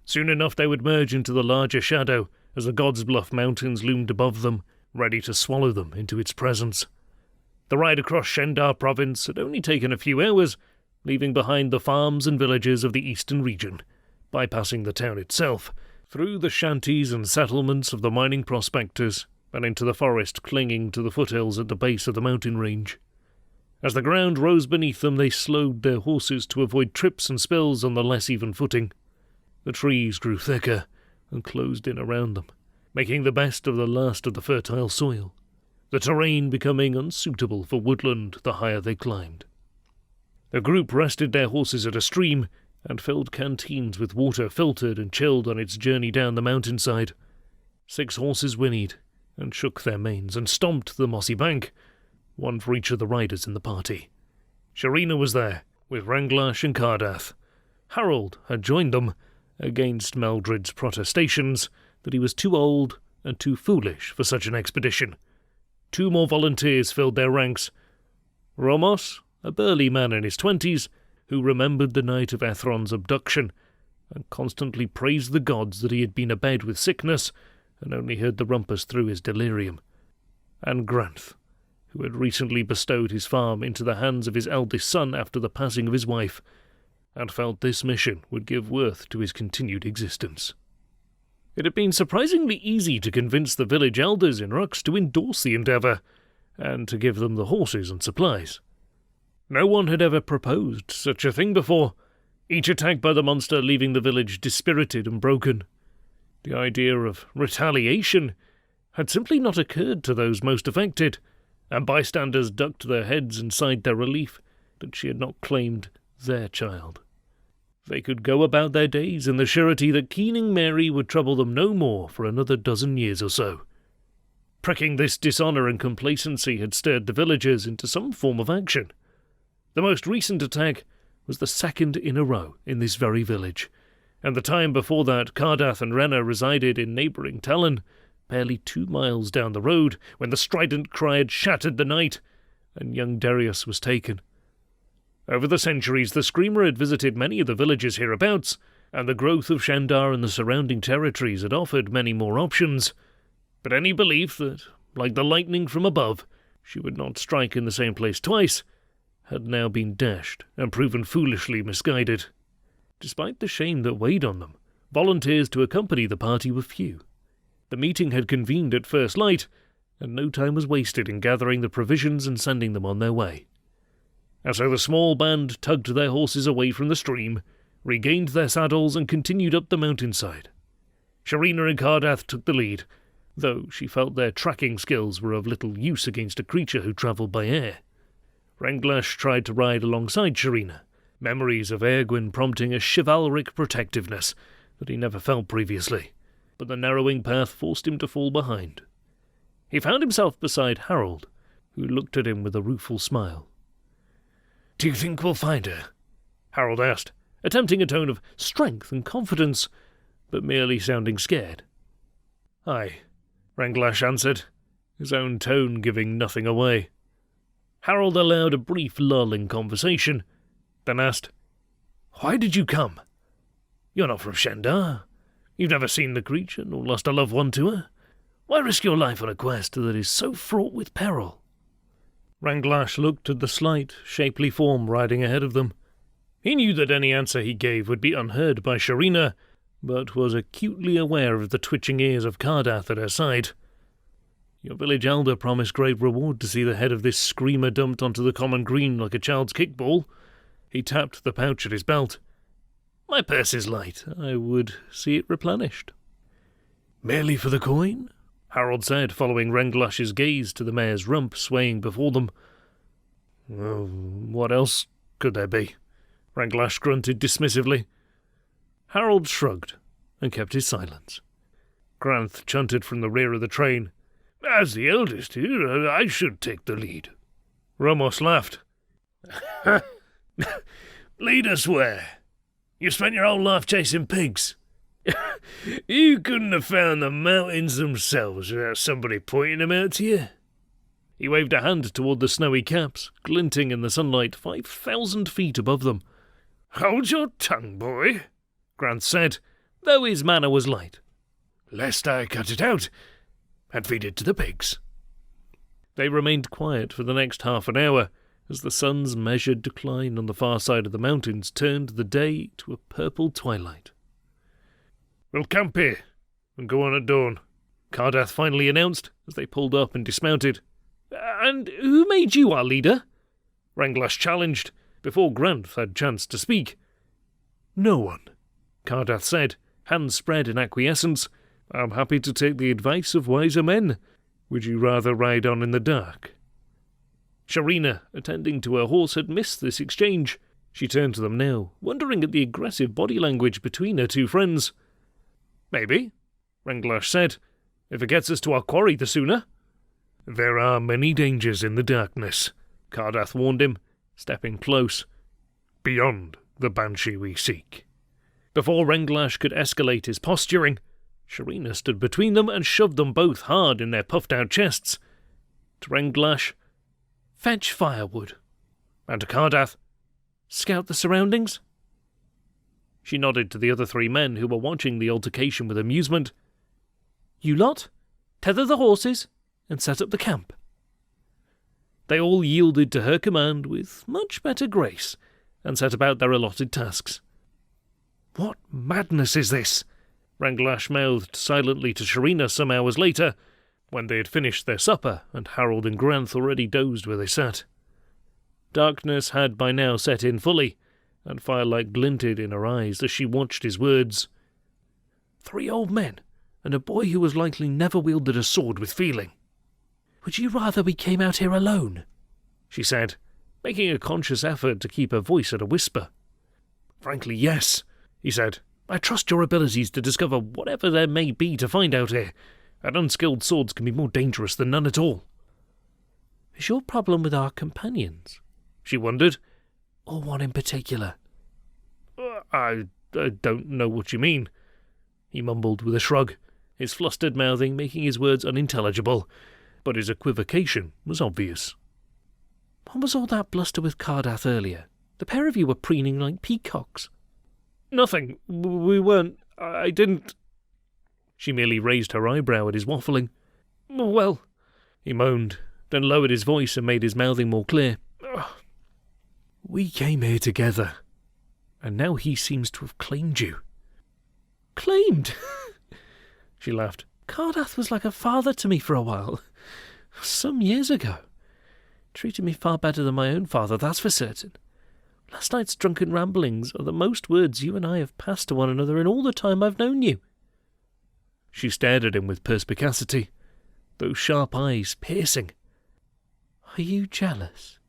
B: Soon enough they would merge into the larger shadow, as the God's Bluff Mountains loomed above them, ready to swallow them into its presence. The ride across Shendar province had only taken a few hours, leaving behind the farms and villages of the eastern region, bypassing the town itself, through the shanties and settlements of the mining prospectors, and into the forest clinging to the foothills at the base of the mountain range. As the ground rose beneath them, they slowed their horses to avoid trips and spills on the less even footing. The trees grew thicker and closed in around them, making the best of the last of the fertile soil, the terrain becoming unsuitable for woodland the higher they climbed. The group rested their horses at a stream and filled canteens with water filtered and chilled on its journey down the mountainside. 6 horses whinnied and shook their manes and stomped the mossy bank, one for each of the riders in the party. Sharina was there, with Ranglash and Cardath. Harold had joined them, against Meldred's protestations that he was too old and too foolish for such an expedition. 2 more volunteers filled their ranks. Romos, a burly man in his 20s, who remembered the night of Ethron's abduction and constantly praised the gods that he had been abed with sickness and only heard the rumpus through his delirium, and Granth, who had recently bestowed his farm into the hands of his eldest son after the passing of his wife, and felt this mission would give worth to his continued existence. It had been surprisingly easy to convince the village elders in Rux to endorse the endeavour, and to give them the horses and supplies. No one had ever proposed such a thing before, each attack by the monster leaving the village dispirited and broken. The idea of retaliation had simply not occurred to those most affected, and bystanders ducked their heads and sighed their relief that she had not claimed their child. They could go about their days in the surety that Keening Mary would trouble them no more for another 12 years or so. Pricking this dishonour and complacency had stirred the villagers into some form of action. The most recent attack was the 2nd in a row in this very village, and the time before that Cardath and Renna resided in neighbouring Talon, barely 2 miles down the road, when the strident cry had shattered the night, and young Darius was taken. Over the centuries, the Screamer had visited many of the villages hereabouts, and the growth of Shandar and the surrounding territories had offered many more options. But any belief that, like the lightning from above, she would not strike in the same place twice, had now been dashed and proven foolishly misguided. Despite the shame that weighed on them, volunteers to accompany the party were few. The meeting had convened at first light, and no time was wasted in gathering the provisions and sending them on their way. And so the small band tugged their horses away from the stream, regained their saddles, and continued up the mountainside. Sharina and Cardath took the lead, though she felt their tracking skills were of little use against a creature who travelled by air. Renglash tried to ride alongside Sharina, memories of Airgwyn prompting a chivalric protectiveness that he never felt previously, but the narrowing path forced him to fall behind. He found himself beside Harold, who looked at him with a rueful smile. "Do you think we'll find her?" Harold asked, attempting a tone of strength and confidence, but merely sounding scared. "Aye," Renglash answered, his own tone giving nothing away. Harold allowed a brief lull in conversation, then asked, "Why did you come? You're not from Shandar. You've never seen the creature, nor lost a loved one to her. Why risk your life on a quest that is so fraught with peril?" Renglash looked at the slight, shapely form riding ahead of them. He knew that any answer he gave would be unheard by Sharina, but was acutely aware of the twitching ears of Cardath at her side. "Your village elder promised great reward to see the head of this screamer dumped onto the common green like a child's kickball." He tapped the pouch at his belt. "My purse is light. I would see it replenished." "Merely for the coin?" Harold said, following Renglash's gaze to the mare's rump swaying before them. "What else could there be?" Renglash grunted dismissively. Harold shrugged and kept his silence. Granth chunted from the rear of the train. "As the eldest here, I should take the lead." Romos laughed. "Lead us where? You spent your whole life chasing pigs. You couldn't have found the mountains themselves without somebody pointing them out to you." He waved a hand toward the snowy caps, glinting in the sunlight 5,000 feet above them. "Hold your tongue, boy," Grant said, though his manner was light, "lest I cut it out and feed it to the pigs." They remained quiet for the next half an hour, as the sun's measured decline on the far side of the mountains turned the day to a purple twilight. "We'll camp here and go on at dawn," Cardath finally announced as they pulled up and dismounted. "And who made you our leader?" Renglash challenged, before Granth had chance to speak. "No one," Cardath said, hands spread in acquiescence. "I'm happy to take the advice of wiser men. Would you rather ride on in the dark?" Sharina, attending to her horse, had missed this exchange. She turned to them now, wondering at the aggressive body language between her 2 friends. "Maybe," Renglash said. "If it gets us to our quarry the sooner." "There are many dangers in the darkness," Cardath warned him, stepping close. "Beyond the banshee we seek." Before Renglash could escalate his posturing, Sharina stood between them and shoved them both hard in their puffed-out chests. To Renglash, "Fetch firewood." And to Cardath, "Scout the surroundings." She nodded to the other 3 men who were watching the altercation with amusement. "You lot, tether the horses and set up the camp." They all yielded to her command with much better grace and set about their allotted tasks. "What madness is this?" Renglash mouthed silently to Sharina some hours later, when they had finished their supper and Harold and Granth already dozed where they sat. Darkness had by now set in fully, and firelight glinted in her eyes as she watched his words. 3 old men, and a boy who was likely never wielded a sword with feeling. "Would you rather we came out here alone?" she said, making a conscious effort to keep her voice at a whisper. "Frankly, yes," he said. "I trust your abilities to discover whatever there may be to find out here, and unskilled swords can be more dangerous than none at all." "Is your problem with our companions?" she wondered. "Or one in particular?" I don't know what you mean," he mumbled with a shrug, his flustered mouthing making his words unintelligible, but his equivocation was obvious. "What was all that bluster with Cardath earlier? The pair of you were preening like peacocks." "Nothing. We weren't. I didn't—" She merely raised her eyebrow at his waffling. "Well," he moaned, then lowered his voice and made his mouthing more clear. "We came here together, and now he seems to have claimed you." "Claimed?" She laughed. "Cardath was like a father to me for a while. Some years ago. Treated me far better than my own father, that's for certain. Last night's drunken ramblings are the most words you and I have passed to one another in all the time I've known you." She stared at him with perspicacity, those sharp eyes piercing. "Are you jealous?"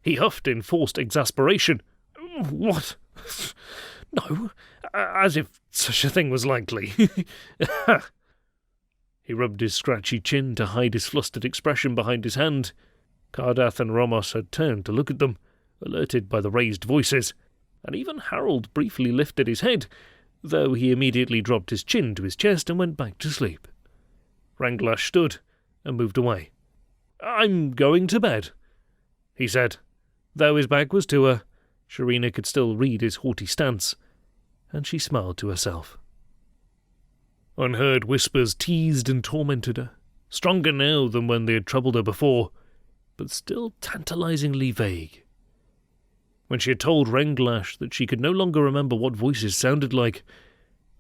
B: He huffed in forced exasperation. "What? No, as if such a thing was likely." He rubbed his scratchy chin to hide his flustered expression behind his hand. Cardath and Ramos had turned to look at them, alerted by the raised voices, and even Harold briefly lifted his head, though he immediately dropped his chin to his chest and went back to sleep. Renglash stood and moved away. "I'm going to bed," he said. Though his back was to her, Sharina could still read his haughty stance, and she smiled to herself. Unheard whispers teased and tormented her, stronger now than when they had troubled her before, but still tantalizingly vague. When she had told Renglash that she could no longer remember what voices sounded like,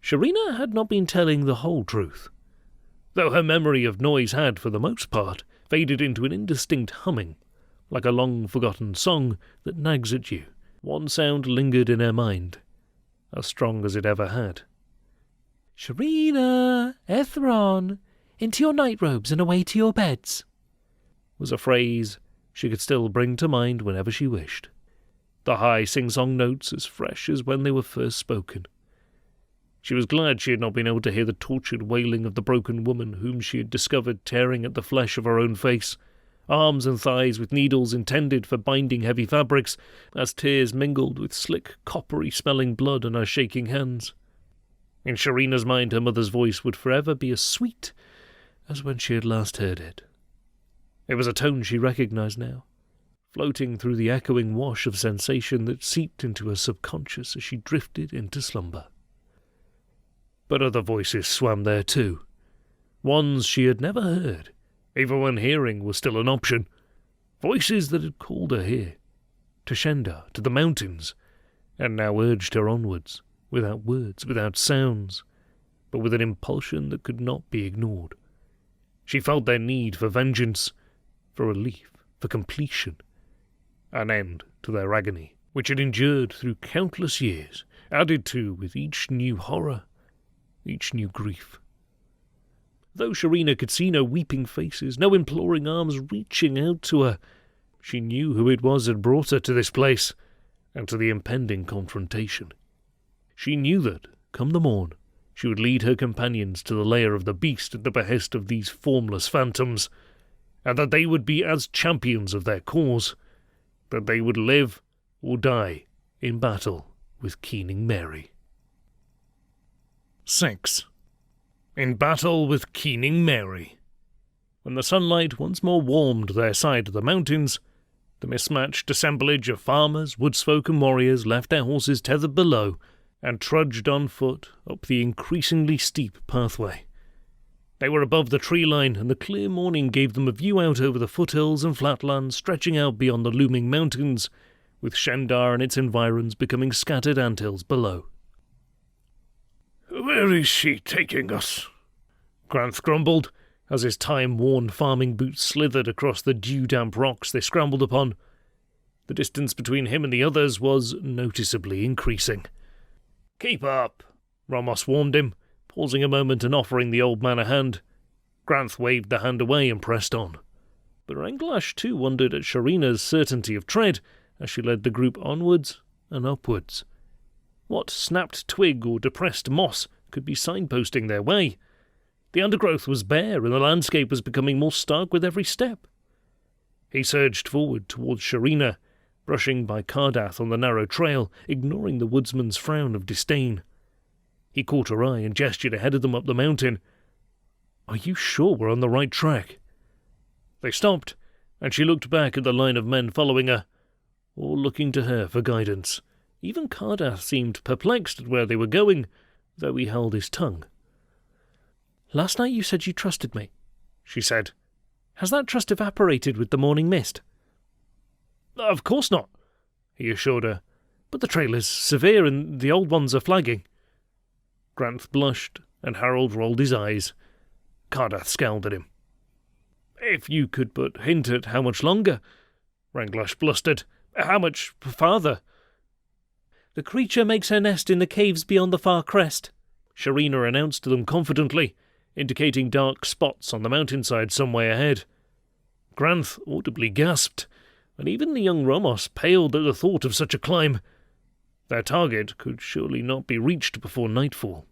B: Sharina had not been telling the whole truth, though her memory of noise had, for the most part, faded into an indistinct humming, like a long-forgotten song that nags at you. One sound lingered in her mind, as strong as it ever had. "Sharina, Ethron, into your night robes and away to your beds," was a phrase she could still bring to mind whenever she wished, the high sing-song notes as fresh as when they were first spoken. She was glad she had not been able to hear the tortured wailing of the broken woman whom she had discovered tearing at the flesh of her own face, arms and thighs with needles intended for binding heavy fabrics, as tears mingled with slick, coppery-smelling blood on her shaking hands. In Sharina's mind, her mother's voice would forever be as sweet as when she had last heard it. It was a tone she recognized now, floating through the echoing wash of sensation that seeped into her subconscious as she drifted into slumber. But other voices swam there too, ones she had never heard, even when hearing was still an option. Voices that had called her here, to Shenda, to the mountains, and now urged her onwards, without words, without sounds, but with an impulsion that could not be ignored. She felt their need for vengeance, for relief, for completion, an end to their agony, which had endured through countless years, added to with each new horror, each new grief. Though Sharina could see no weeping faces, no imploring arms reaching out to her, she knew who it was that brought her to this place, and to the impending confrontation. She knew that, come the morn, she would lead her companions to the lair of the beast at the behest of these formless phantoms, and that they would be as champions of their cause, that they would live or die in battle with Keening Mary. 6. In battle with Keening Mary. When the sunlight once more warmed their side of the mountains, the mismatched assemblage of farmers, woodsfolk and warriors left their horses tethered below and trudged on foot up the increasingly steep pathway. They were above the tree line, and the clear morning gave them a view out over the foothills and flatlands stretching out beyond the looming mountains, with Shendar and its environs becoming scattered anthills below.
C: "Where is she taking us?"
B: Granth grumbled, as his time-worn farming boots slithered across the dew-damp rocks they scrambled upon. The distance between him and the others was noticeably increasing. "Keep up," Ramos warned him, pausing a moment and offering the old man a hand. Granth waved the hand away and pressed on. But Ranglash too wondered at Sharina's certainty of tread as she led the group onwards and upwards. What snapped twig or depressed moss could be signposting their way? The undergrowth was bare, and the landscape was becoming more stark with every step. He surged forward towards Sharina, brushing by Cardath on the narrow trail, ignoring the woodsman's frown of disdain. He caught her eye and gestured ahead of them up the mountain. "Are you sure we're on the right track?" They stopped, and she looked back at the line of men following her, all looking to her for guidance. Even Cardath seemed perplexed at where they were going, though he held his tongue. "Last night you said you trusted me," she said. "Has that trust evaporated with the morning mist?" "Of course not," he assured her. "But the trail is severe, and the old ones are flagging." Granth blushed, and Harold rolled his eyes. Cardath scowled at him. "If you could but hint at how much longer," Ranglash blustered. "How much farther?" "The creature makes her nest in the caves beyond the far crest," Sharina announced to them confidently, indicating dark spots on the mountainside some way ahead. Granth audibly gasped, and even the young Ramos paled at the thought of such a climb. Their target could surely not be reached before nightfall.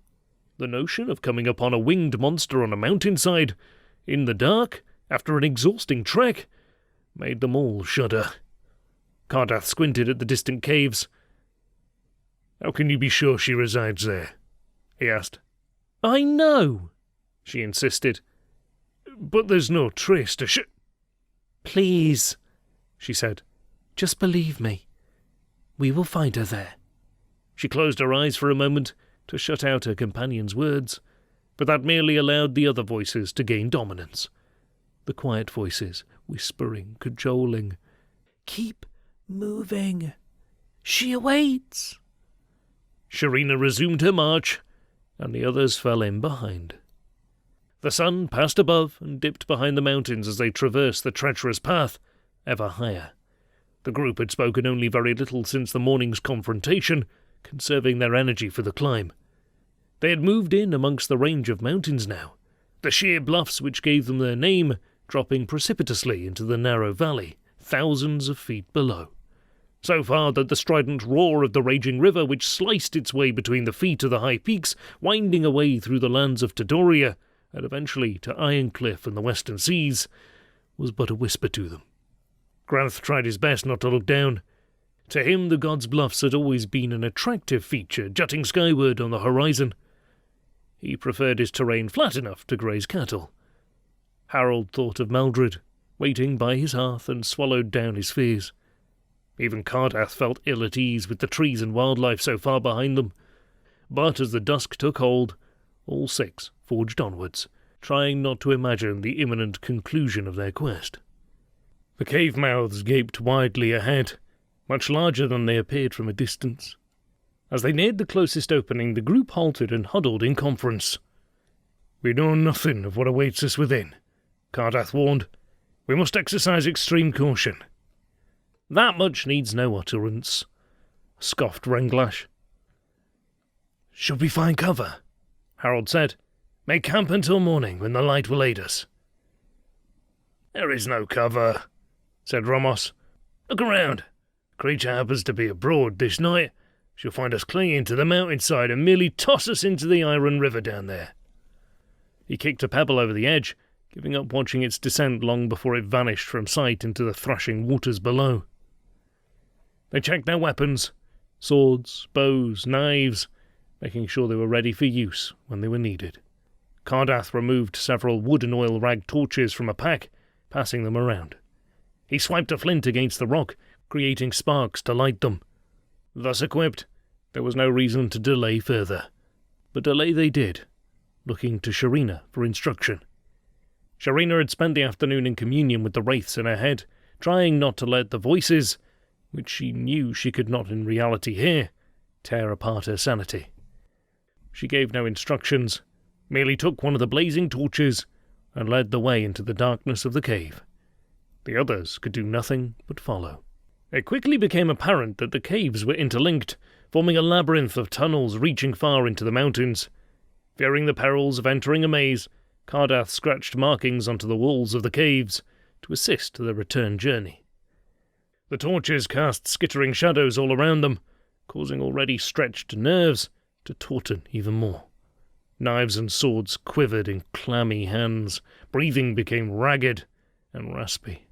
B: The notion of coming upon a winged monster on a mountainside, in the dark, after an exhausting trek, made them all shudder. Cardath squinted at the distant caves. "How can you be sure she resides there?" he asked. "I know," she insisted. "But there's no trace to "Please," she said. "Just believe me. We will find her there." She closed her eyes for a moment to shut out her companion's words, but that merely allowed the other voices to gain dominance. The quiet voices, whispering, cajoling. "Keep moving. She awaits." Sharina resumed her march, and the others fell in behind. The sun passed above and dipped behind the mountains as they traversed the treacherous path, ever higher. The group had spoken only very little since the morning's confrontation, conserving their energy for the climb. They had moved in amongst the range of mountains now, the sheer bluffs which gave them their name dropping precipitously into the narrow valley, thousands of feet below. So far that the strident roar of the raging river which sliced its way between the feet of the high peaks, winding away through the lands of Tedoria, and eventually to Ironcliff and the western seas, was but a whisper to them. Granth tried his best not to look down. To him the God's Bluffs had always been an attractive feature jutting skyward on the horizon. He preferred his terrain flat enough to graze cattle. Harold thought of Maldred, waiting by his hearth, and swallowed down his fears. Even Cardath felt ill at ease with the trees and wildlife so far behind them. But as the dusk took hold, all six forged onwards, trying not to imagine the imminent conclusion of their quest. The cave mouths gaped widely ahead, much larger than they appeared from a distance. As they neared the closest opening, the group halted and huddled in conference. "We know nothing of what awaits us within," Cardath warned. "We must exercise extreme caution." "That much needs no utterance," scoffed Ranglash. "Should we find cover?" Harold said. "Make camp until morning, when the light will aid us." "There is no cover," said Ramos. "Look around. The creature happens to be abroad this night. She'll find us clinging to the mountainside and merely toss us into the Iron River down there." He kicked a pebble over the edge, giving up watching its descent long before it vanished from sight into the thrashing waters below. They checked their weapons, swords, bows, knives, making sure they were ready for use when they were needed. Cardath removed several wood and oil rag torches from a pack, passing them around. He swiped a flint against the rock, creating sparks to light them. Thus equipped, there was no reason to delay further. But delay they did, looking to Sharina for instruction. Sharina had spent the afternoon in communion with the wraiths in her head, trying not to let the voices, which she knew she could not in reality hear, tear apart her sanity. She gave no instructions, merely took one of the blazing torches and led the way into the darkness of the cave. The others could do nothing but follow. It quickly became apparent that the caves were interlinked, forming a labyrinth of tunnels reaching far into the mountains. Fearing the perils of entering a maze, Cardath scratched markings onto the walls of the caves to assist the return journey. The torches cast skittering shadows all around them, causing already stretched nerves to tauten even more. Knives and swords quivered in clammy hands, breathing became ragged and raspy.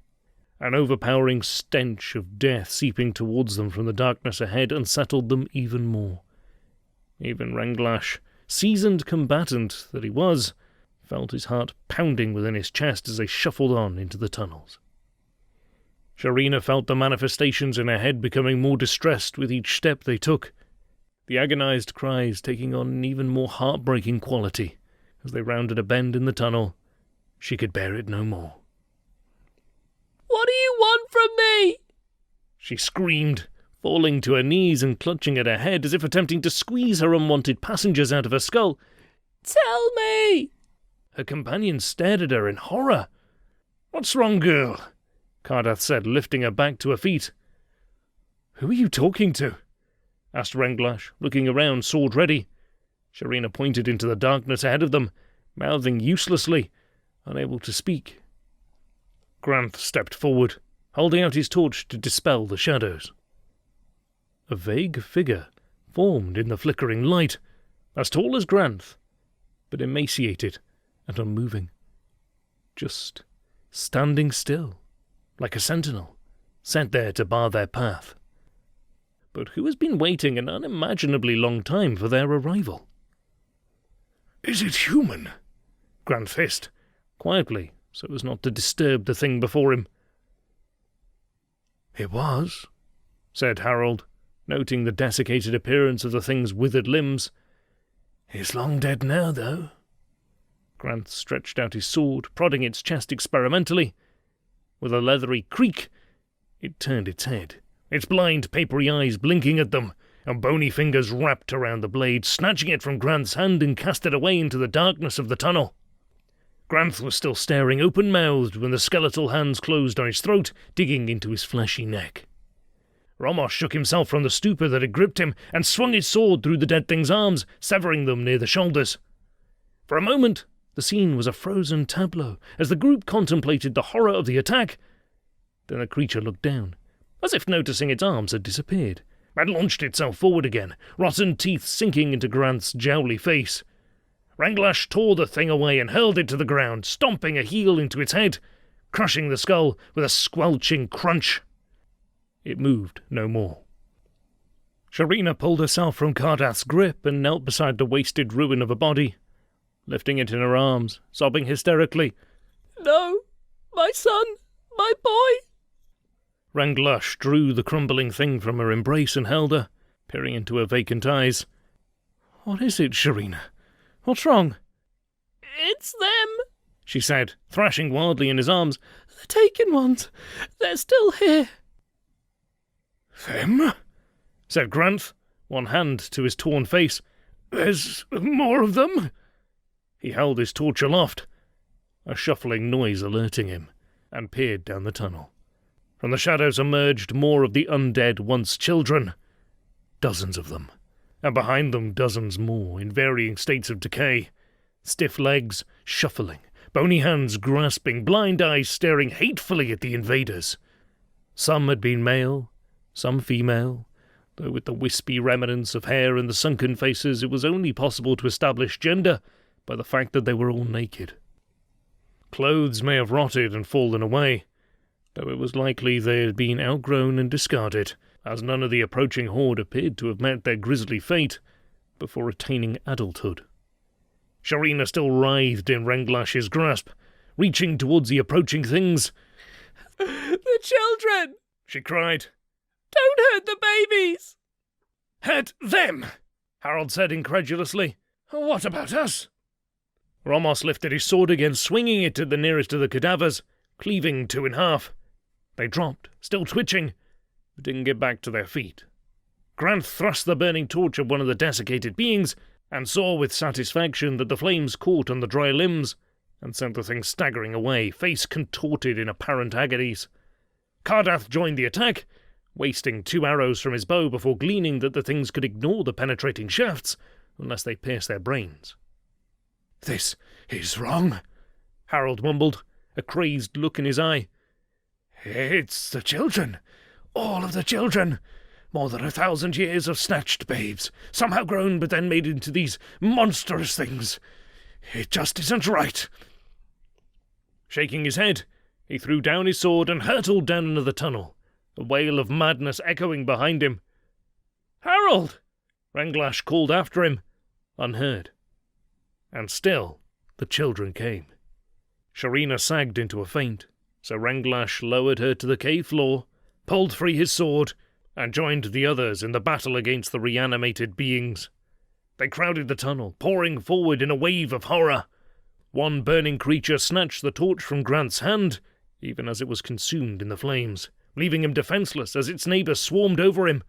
B: An overpowering stench of death seeping towards them from the darkness ahead unsettled them even more. Even Renglash, seasoned combatant that he was, felt his heart pounding within his chest as they shuffled on into the tunnels. Sharina felt the manifestations in her head becoming more distressed with each step they took, the agonized cries taking on an even more heartbreaking quality. As they rounded a bend in the tunnel, she could bear it no more.
A: "What do you want from me?"
B: she screamed, falling to her knees and clutching at her head as if attempting to squeeze her unwanted passengers out of her skull.
A: "Tell me!"
B: Her companion stared at her in horror. "What's wrong, girl?" Cardath said, lifting her back to her feet. "Who are you talking to?" asked Renglash, looking around, sword ready. Sharina pointed into the darkness ahead of them, mouthing uselessly, unable to speak. Granth stepped forward, holding out his torch to dispel the shadows. A vague figure formed in the flickering light, as tall as Granth, but emaciated and unmoving. Just standing still, like a sentinel, sent there to bar their path. But who has been waiting an unimaginably long time for their arrival?
C: "Is it human?"
B: Granth hissed, quietly, so as not to disturb the thing before him.
C: "It was,"
B: said Harold, noting the desiccated appearance of the thing's withered limbs.
C: "It's long dead now, though."
B: Granth stretched out his sword, prodding its chest experimentally. With a leathery creak, it turned its head, its blind, papery eyes blinking at them, and bony fingers wrapped around the blade, snatching it from Granth's hand and cast it away into the darkness of the tunnel. Granth was still staring open-mouthed when the skeletal hands closed on his throat, digging into his fleshy neck. Romosh shook himself from the stupor that had gripped him and swung his sword through the dead thing's arms, severing them near the shoulders. For a moment, the scene was a frozen tableau as the group contemplated the horror of the attack. Then the creature looked down, as if noticing its arms had disappeared, and launched itself forward again, rotten teeth sinking into Granth's jowly face. Renglash tore the thing away and hurled it to the ground, stomping a heel into its head, crushing the skull with a squelching crunch. It moved no more. Sharina pulled herself from Cardath's grip and knelt beside the wasted ruin of a body, lifting it in her arms, sobbing hysterically.
A: "No, my son, my boy!"
B: Renglash drew the crumbling thing from her embrace and held her, peering into her vacant eyes. "What is it, Sharina? What's wrong?"
A: "It's them,"
B: she said, thrashing wildly in his arms.
A: "The taken ones. They're still here."
C: "Them?"
B: said Granth, one hand to his torn face.
C: "There's more of them?"
B: He held his torch aloft, a shuffling noise alerting him, and peered down the tunnel. From the shadows emerged more of the undead once children, dozens of them, and behind them dozens more in varying states of decay, stiff legs shuffling, bony hands grasping, blind eyes staring hatefully at the invaders. Some had been male, some female, though with the wispy remnants of hair in the sunken faces it was only possible to establish gender by the fact that they were all naked. Clothes may have rotted and fallen away, though it was likely they had been outgrown and discarded, as none of the approaching horde appeared to have met their grisly fate, before attaining adulthood. Sharina still writhed in Renglash's grasp, reaching towards the approaching things.
A: The children!
B: She cried.
A: Don't hurt the babies!
B: Hurt them! Harold said incredulously. What about us? Ramos lifted his sword again, swinging it at the nearest of the cadavers, cleaving two in half. They dropped, still twitching, but didn't get back to their feet. Grant thrust the burning torch at one of the desiccated beings, and saw with satisfaction that the flames caught on the dry limbs, and sent the thing staggering away, face contorted in apparent agonies. Cardath joined the attack, wasting 2 arrows from his bow before gleaning that the things could ignore the penetrating shafts, unless they pierced their brains.
C: This is wrong,
B: Harold mumbled, a crazed look in his eye.
C: It's the children. All of the children. More than 1,000 years of snatched babes, somehow grown but then made into these monstrous things. It just isn't right.
B: Shaking his head, he threw down his sword and hurtled down another tunnel, a wail of madness echoing behind him. "Harold!" Renglash called after him, unheard. And still the children came. Sharina sagged into a faint, so Renglash lowered her to the cave floor, pulled free his sword, and joined the others in the battle against the reanimated beings. They crowded the tunnel, pouring forward in a wave of horror. One burning creature snatched the torch from Grant's hand, even as it was consumed in the flames, leaving him defenseless as its neighbors swarmed over him.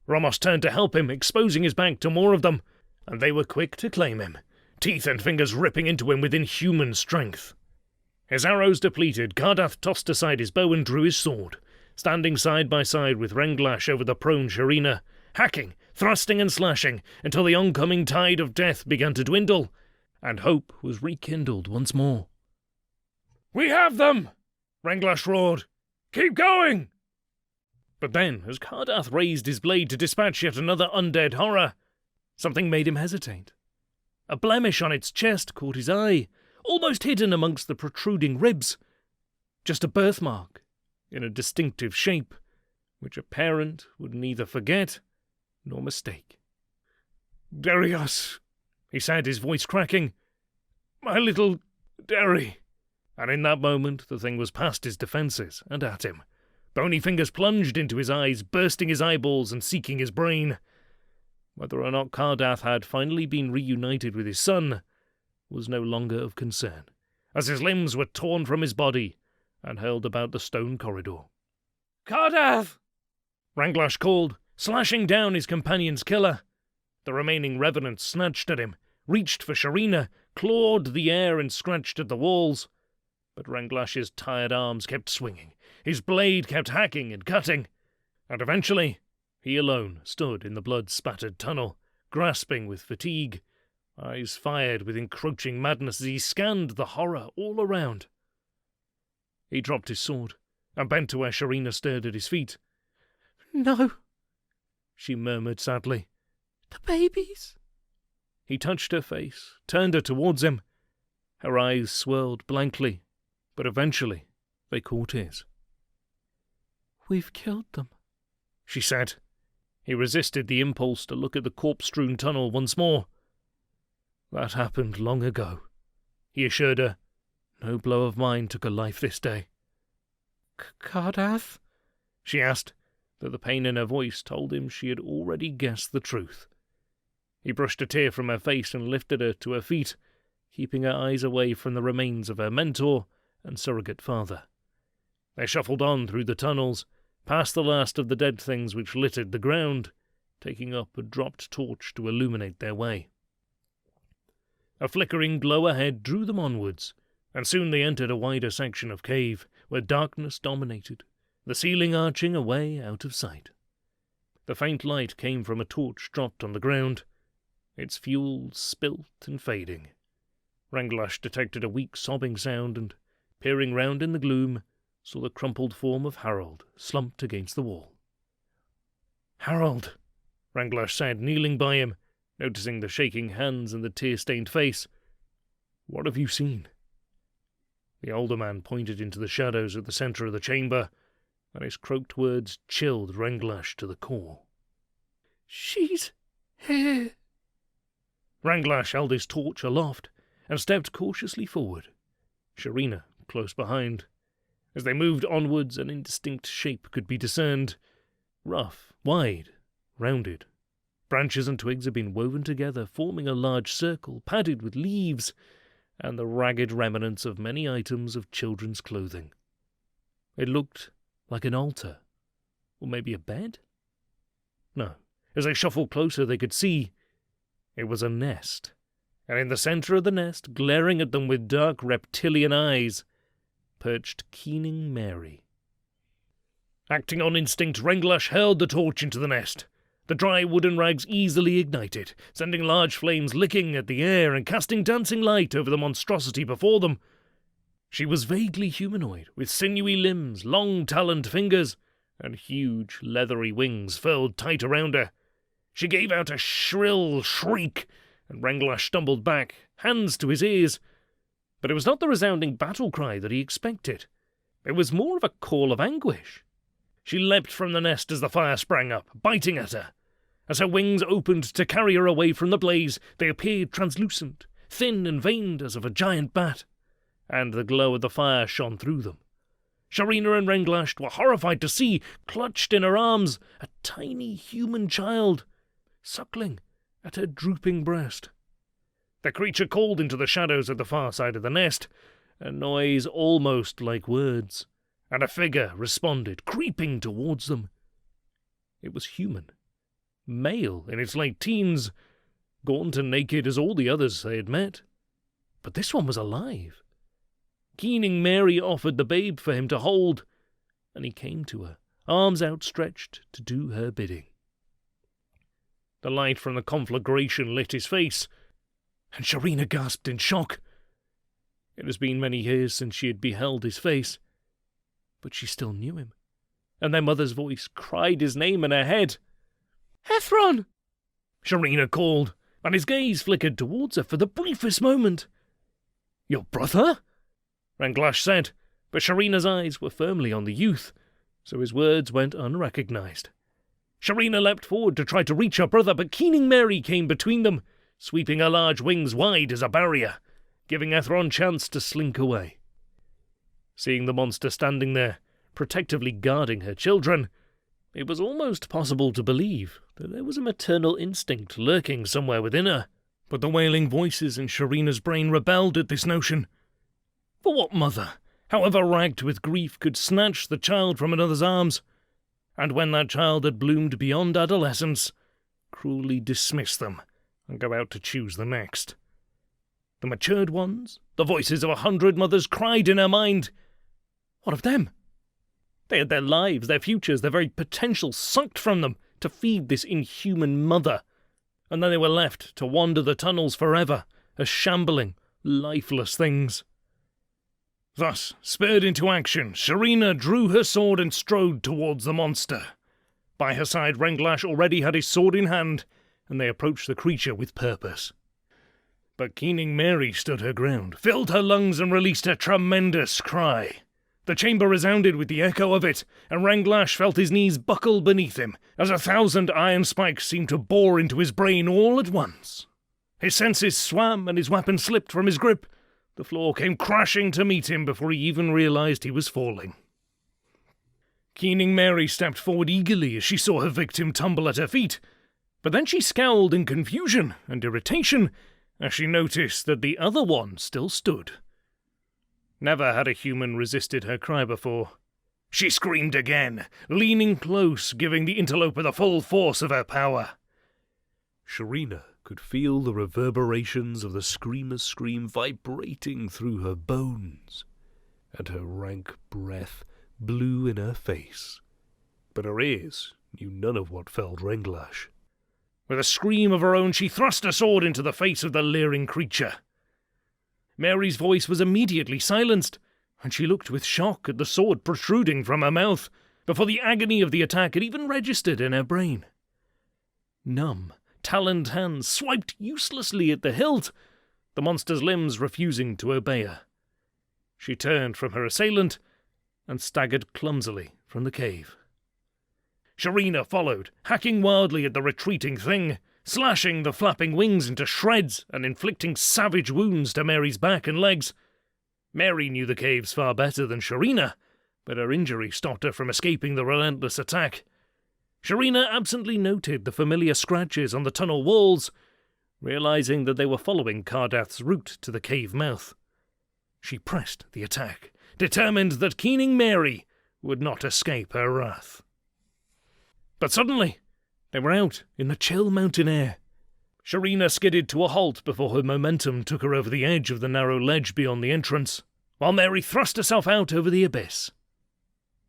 B: Ramos turned to help him, exposing his back to more of them, and they were quick to claim him, teeth and fingers ripping into him with inhuman strength. His arrows depleted, Cardath tossed aside his bow and drew his sword, standing side by side with Renglash over the prone Sharina, hacking, thrusting and slashing until the oncoming tide of death began to dwindle, and hope was rekindled once more.
C: "We have them!" Renglash roared. "Keep going!"
B: But then, as Cardath raised his blade to dispatch yet another undead horror, something made him hesitate. A blemish on its chest caught his eye, almost hidden amongst the protruding ribs. Just a birthmark, in a distinctive shape, which a parent would neither forget nor mistake.
C: "Darius,"
B: he said, his voice cracking.
C: "My little Derry."
B: And in that moment the thing was past his defences and at him. Bony fingers plunged into his eyes, bursting his eyeballs and seeking his brain. Whether or not Cardath had finally been reunited with his son was no longer of concern, as his limbs were torn from his body and hurled about the stone corridor.
A: Cardath!
B: Renglash called, slashing down his companion's killer. The remaining revenants snatched at him, reached for Sharina, clawed the air and scratched at the walls. But Renglash's tired arms kept swinging, his blade kept hacking and cutting, and eventually he alone stood in the blood-spattered tunnel, grasping with fatigue, eyes fired with encroaching madness as he scanned the horror all around. He dropped his sword and bent to where Sharina stared at his feet.
A: "No,"
B: she murmured sadly.
A: "the babies."
B: He touched her face, turned her towards him. Her eyes swirled blankly, but eventually they caught his.
A: "We've killed them,"
B: she said. He resisted the impulse to look at the corpse-strewn tunnel once more. "That happened long ago," he assured her. "No blow of mine took a life this day."
A: "Cardath?"
B: she asked, though the pain in her voice told him she had already guessed the truth. He brushed a tear from her face and lifted her to her feet, keeping her eyes away from the remains of her mentor and surrogate father. They shuffled on through the tunnels, past the last of the dead things which littered the ground, taking up a dropped torch to illuminate their way. A flickering glow ahead drew them onwards, and soon they entered a wider section of cave, where darkness dominated, the ceiling arching away out of sight. The faint light came from a torch dropped on the ground, its fuel spilt and fading. Renglash detected a weak sobbing sound and, peering round in the gloom, saw the crumpled form of Harold slumped against the wall. "Harold," Renglash said, kneeling by him, noticing the shaking hands and the tear-stained face. "What have you seen?" The older man pointed into the shadows at the centre of the chamber, and his croaked words chilled Renglash to the core.
A: "She's here,"
B: Ranglash held his torch aloft and stepped cautiously forward, Sharina close behind. As they moved onwards, an indistinct shape could be discerned. Rough, wide, rounded. Branches and twigs had been woven together, forming a large circle padded with leaves and the ragged remnants of many items of children's clothing. It looked like an altar, or maybe a bed? No. As they shuffled closer, they could see it was a nest, and in the centre of the nest, glaring at them with dark reptilian eyes, perched Keening Mary. Acting on instinct, Ranglash hurled the torch into the nest. The dry wooden rags easily ignited, sending large flames licking at the air and casting dancing light over the monstrosity before them. She was vaguely humanoid, with sinewy limbs, long taloned fingers, and huge leathery wings furled tight around her. She gave out a shrill shriek, and Ranglash stumbled back, hands to his ears. But it was not the resounding battle cry that he expected. It was more of a call of anguish. She leapt from the nest as the fire sprang up, biting at her. As her wings opened to carry her away from the blaze, they appeared translucent, thin and veined as of a giant bat, and the glow of the fire shone through them. Sharina and Ranglash were horrified to see, clutched in her arms, a tiny human child, suckling at her drooping breast. The creature called into the shadows at the far side of the nest, a noise almost like words, and a figure responded, creeping towards them. It was human, male in its late teens, gaunt and naked as all the others they had met. But this one was alive. Keening Mary offered the babe for him to hold, and he came to her, arms outstretched to do her bidding. The light from the conflagration lit his face, and Sharina gasped in shock. It has been many years since she had beheld his face, but she still knew him, and their mother's voice cried his name in her head. "Hethron!" Sharina called, and his gaze flickered towards her for the briefest moment. "Your brother?" Ranglash said, but Sharina's eyes were firmly on the youth, so his words went unrecognized. Sharina leapt forward to try to reach her brother, but Keening Mary came between them, sweeping her large wings wide as a barrier, giving Hethron chance to slink away. Seeing the monster standing there, protectively guarding her children, it was almost possible to believe that there was a maternal instinct lurking somewhere within her, but the wailing voices in Sharina's brain rebelled at this notion. For what mother, however racked with grief, could snatch the child from another's arms, and when that child had bloomed beyond adolescence, cruelly dismiss them and go out to choose the next? The matured ones, the voices of 100 mothers, cried in her mind. What of them? They had their lives, their futures, their very potential sucked from them to feed this inhuman mother, and then they were left to wander the tunnels forever as shambling, lifeless things. Thus, spurred into action, Sharina drew her sword and strode towards the monster. By her side, Ranglash already had his sword in hand, and they approached the creature with purpose. But Keening Mary stood her ground, filled her lungs and released a tremendous cry. The chamber resounded with the echo of it, and Ranglash felt his knees buckle beneath him, as 1,000 iron spikes seemed to bore into his brain all at once. His senses swam, and his weapon slipped from his grip. The floor came crashing to meet him before he even realized he was falling. Keening Mary stepped forward eagerly as she saw her victim tumble at her feet, but then she scowled in confusion and irritation as she noticed that the other one still stood. Never had a human resisted her cry before. She screamed again, leaning close, giving the interloper the full force of her power.
E: Sharina could feel the reverberations of the screamer's scream vibrating through her bones, and her rank breath blew in her face. But her ears knew none of what felled Ranglash.
B: With a scream of her own, she thrust a sword into the face of the leering creature. Mary's voice was immediately silenced, and she looked with shock at the sword protruding from her mouth, before the agony of the attack had even registered in her brain. Numb, taloned hands swiped uselessly at the hilt, the monster's limbs refusing to obey her. She turned from her assailant and staggered clumsily from the cave. Sharina followed, hacking wildly at the retreating thing,
C: slashing the flapping wings into shreds and inflicting savage wounds to Mary's back and legs. Mary knew the caves far better than Sharina, but her injury stopped her from escaping the relentless attack. Sharina absently noted the familiar scratches on the tunnel walls, realizing that they were following Cardath's route to the cave mouth. She pressed the attack, determined that keening Mary would not escape her wrath. But suddenly, they were out in the chill mountain air. Sharina skidded to a halt before her momentum took her over the edge of the narrow ledge beyond the entrance, while Mary thrust herself out over the abyss.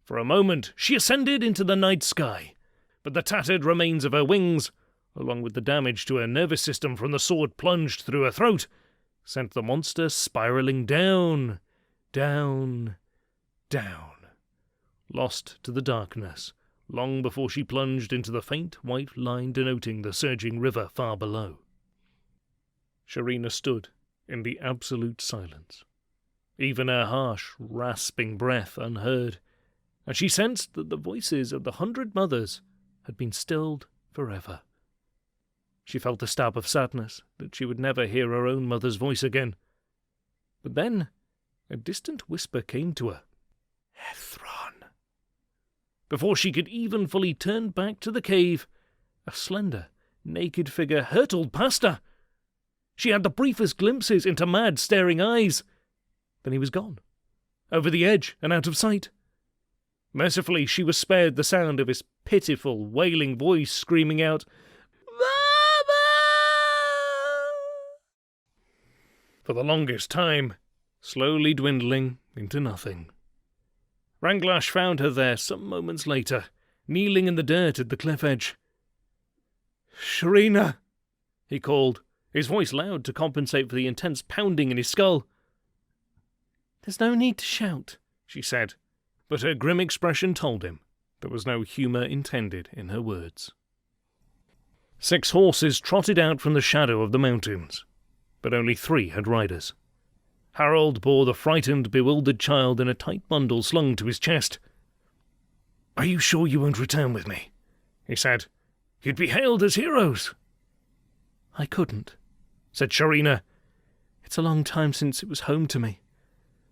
C: For a moment, she ascended into the night sky, but the tattered remains of her wings, along with the damage to her nervous system from the sword plunged through her throat, sent the monster spiraling down, down, down, lost to the darkness, long before she plunged into the faint white line denoting the surging river far below. Sharina stood in the absolute silence, even her harsh, rasping breath unheard, and she sensed that the voices of the 100 mothers had been stilled forever. She felt a stab of sadness that she would never hear her own mother's voice again. But then a distant whisper came to her. Hethron. Before she could even fully turn back to the cave, a slender, naked figure hurtled past her. She had the briefest glimpses into mad, staring eyes. Then he was gone, over the edge and out of sight. Mercifully, she was spared the sound of his pitiful, wailing voice screaming out, "Mama!" For the longest time, slowly dwindling into nothing. Ranglash found her there some moments later, kneeling in the dirt at the cliff edge. "Sharina!" he called, his voice loud to compensate for the intense pounding in his skull. "There's no need to shout," she said, but her grim expression told him there was no humour intended in her words. 6 horses trotted out from the shadow of the mountains, but only 3 had riders. Harold bore the frightened, bewildered child in a tight bundle slung to his chest. "Are you sure you won't return with me?" he said. "You'd be hailed as heroes." "I couldn't," said Sharina. "It's a long time since it was home to me.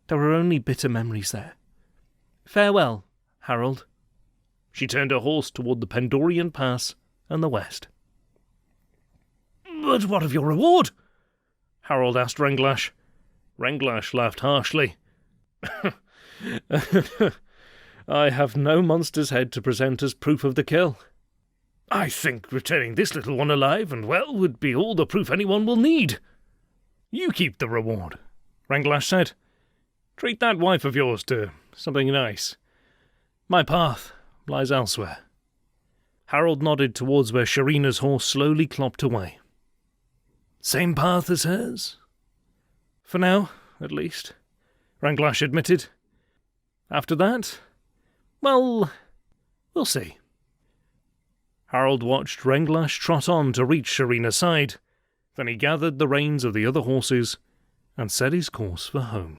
C: There are only bitter memories there. Farewell, Harold." She turned her horse toward the Pendorian Pass and the west. "But what of your reward?" Harold asked Ranglash. Ranglash laughed harshly. "I have no monster's head to present as proof of the kill. I think returning this little one alive and well would be all the proof anyone will need." "You keep the reward," Ranglash said. "Treat that wife of yours to something nice. My path lies elsewhere." Harold nodded towards where Sharina's horse slowly clopped away. "Same path as hers?" "For now, at least," Ranglash admitted. "After that, well, we'll see." Harold watched Ranglash trot on to reach Sharina's side. Then he gathered the reins of the other horses and set his course for home.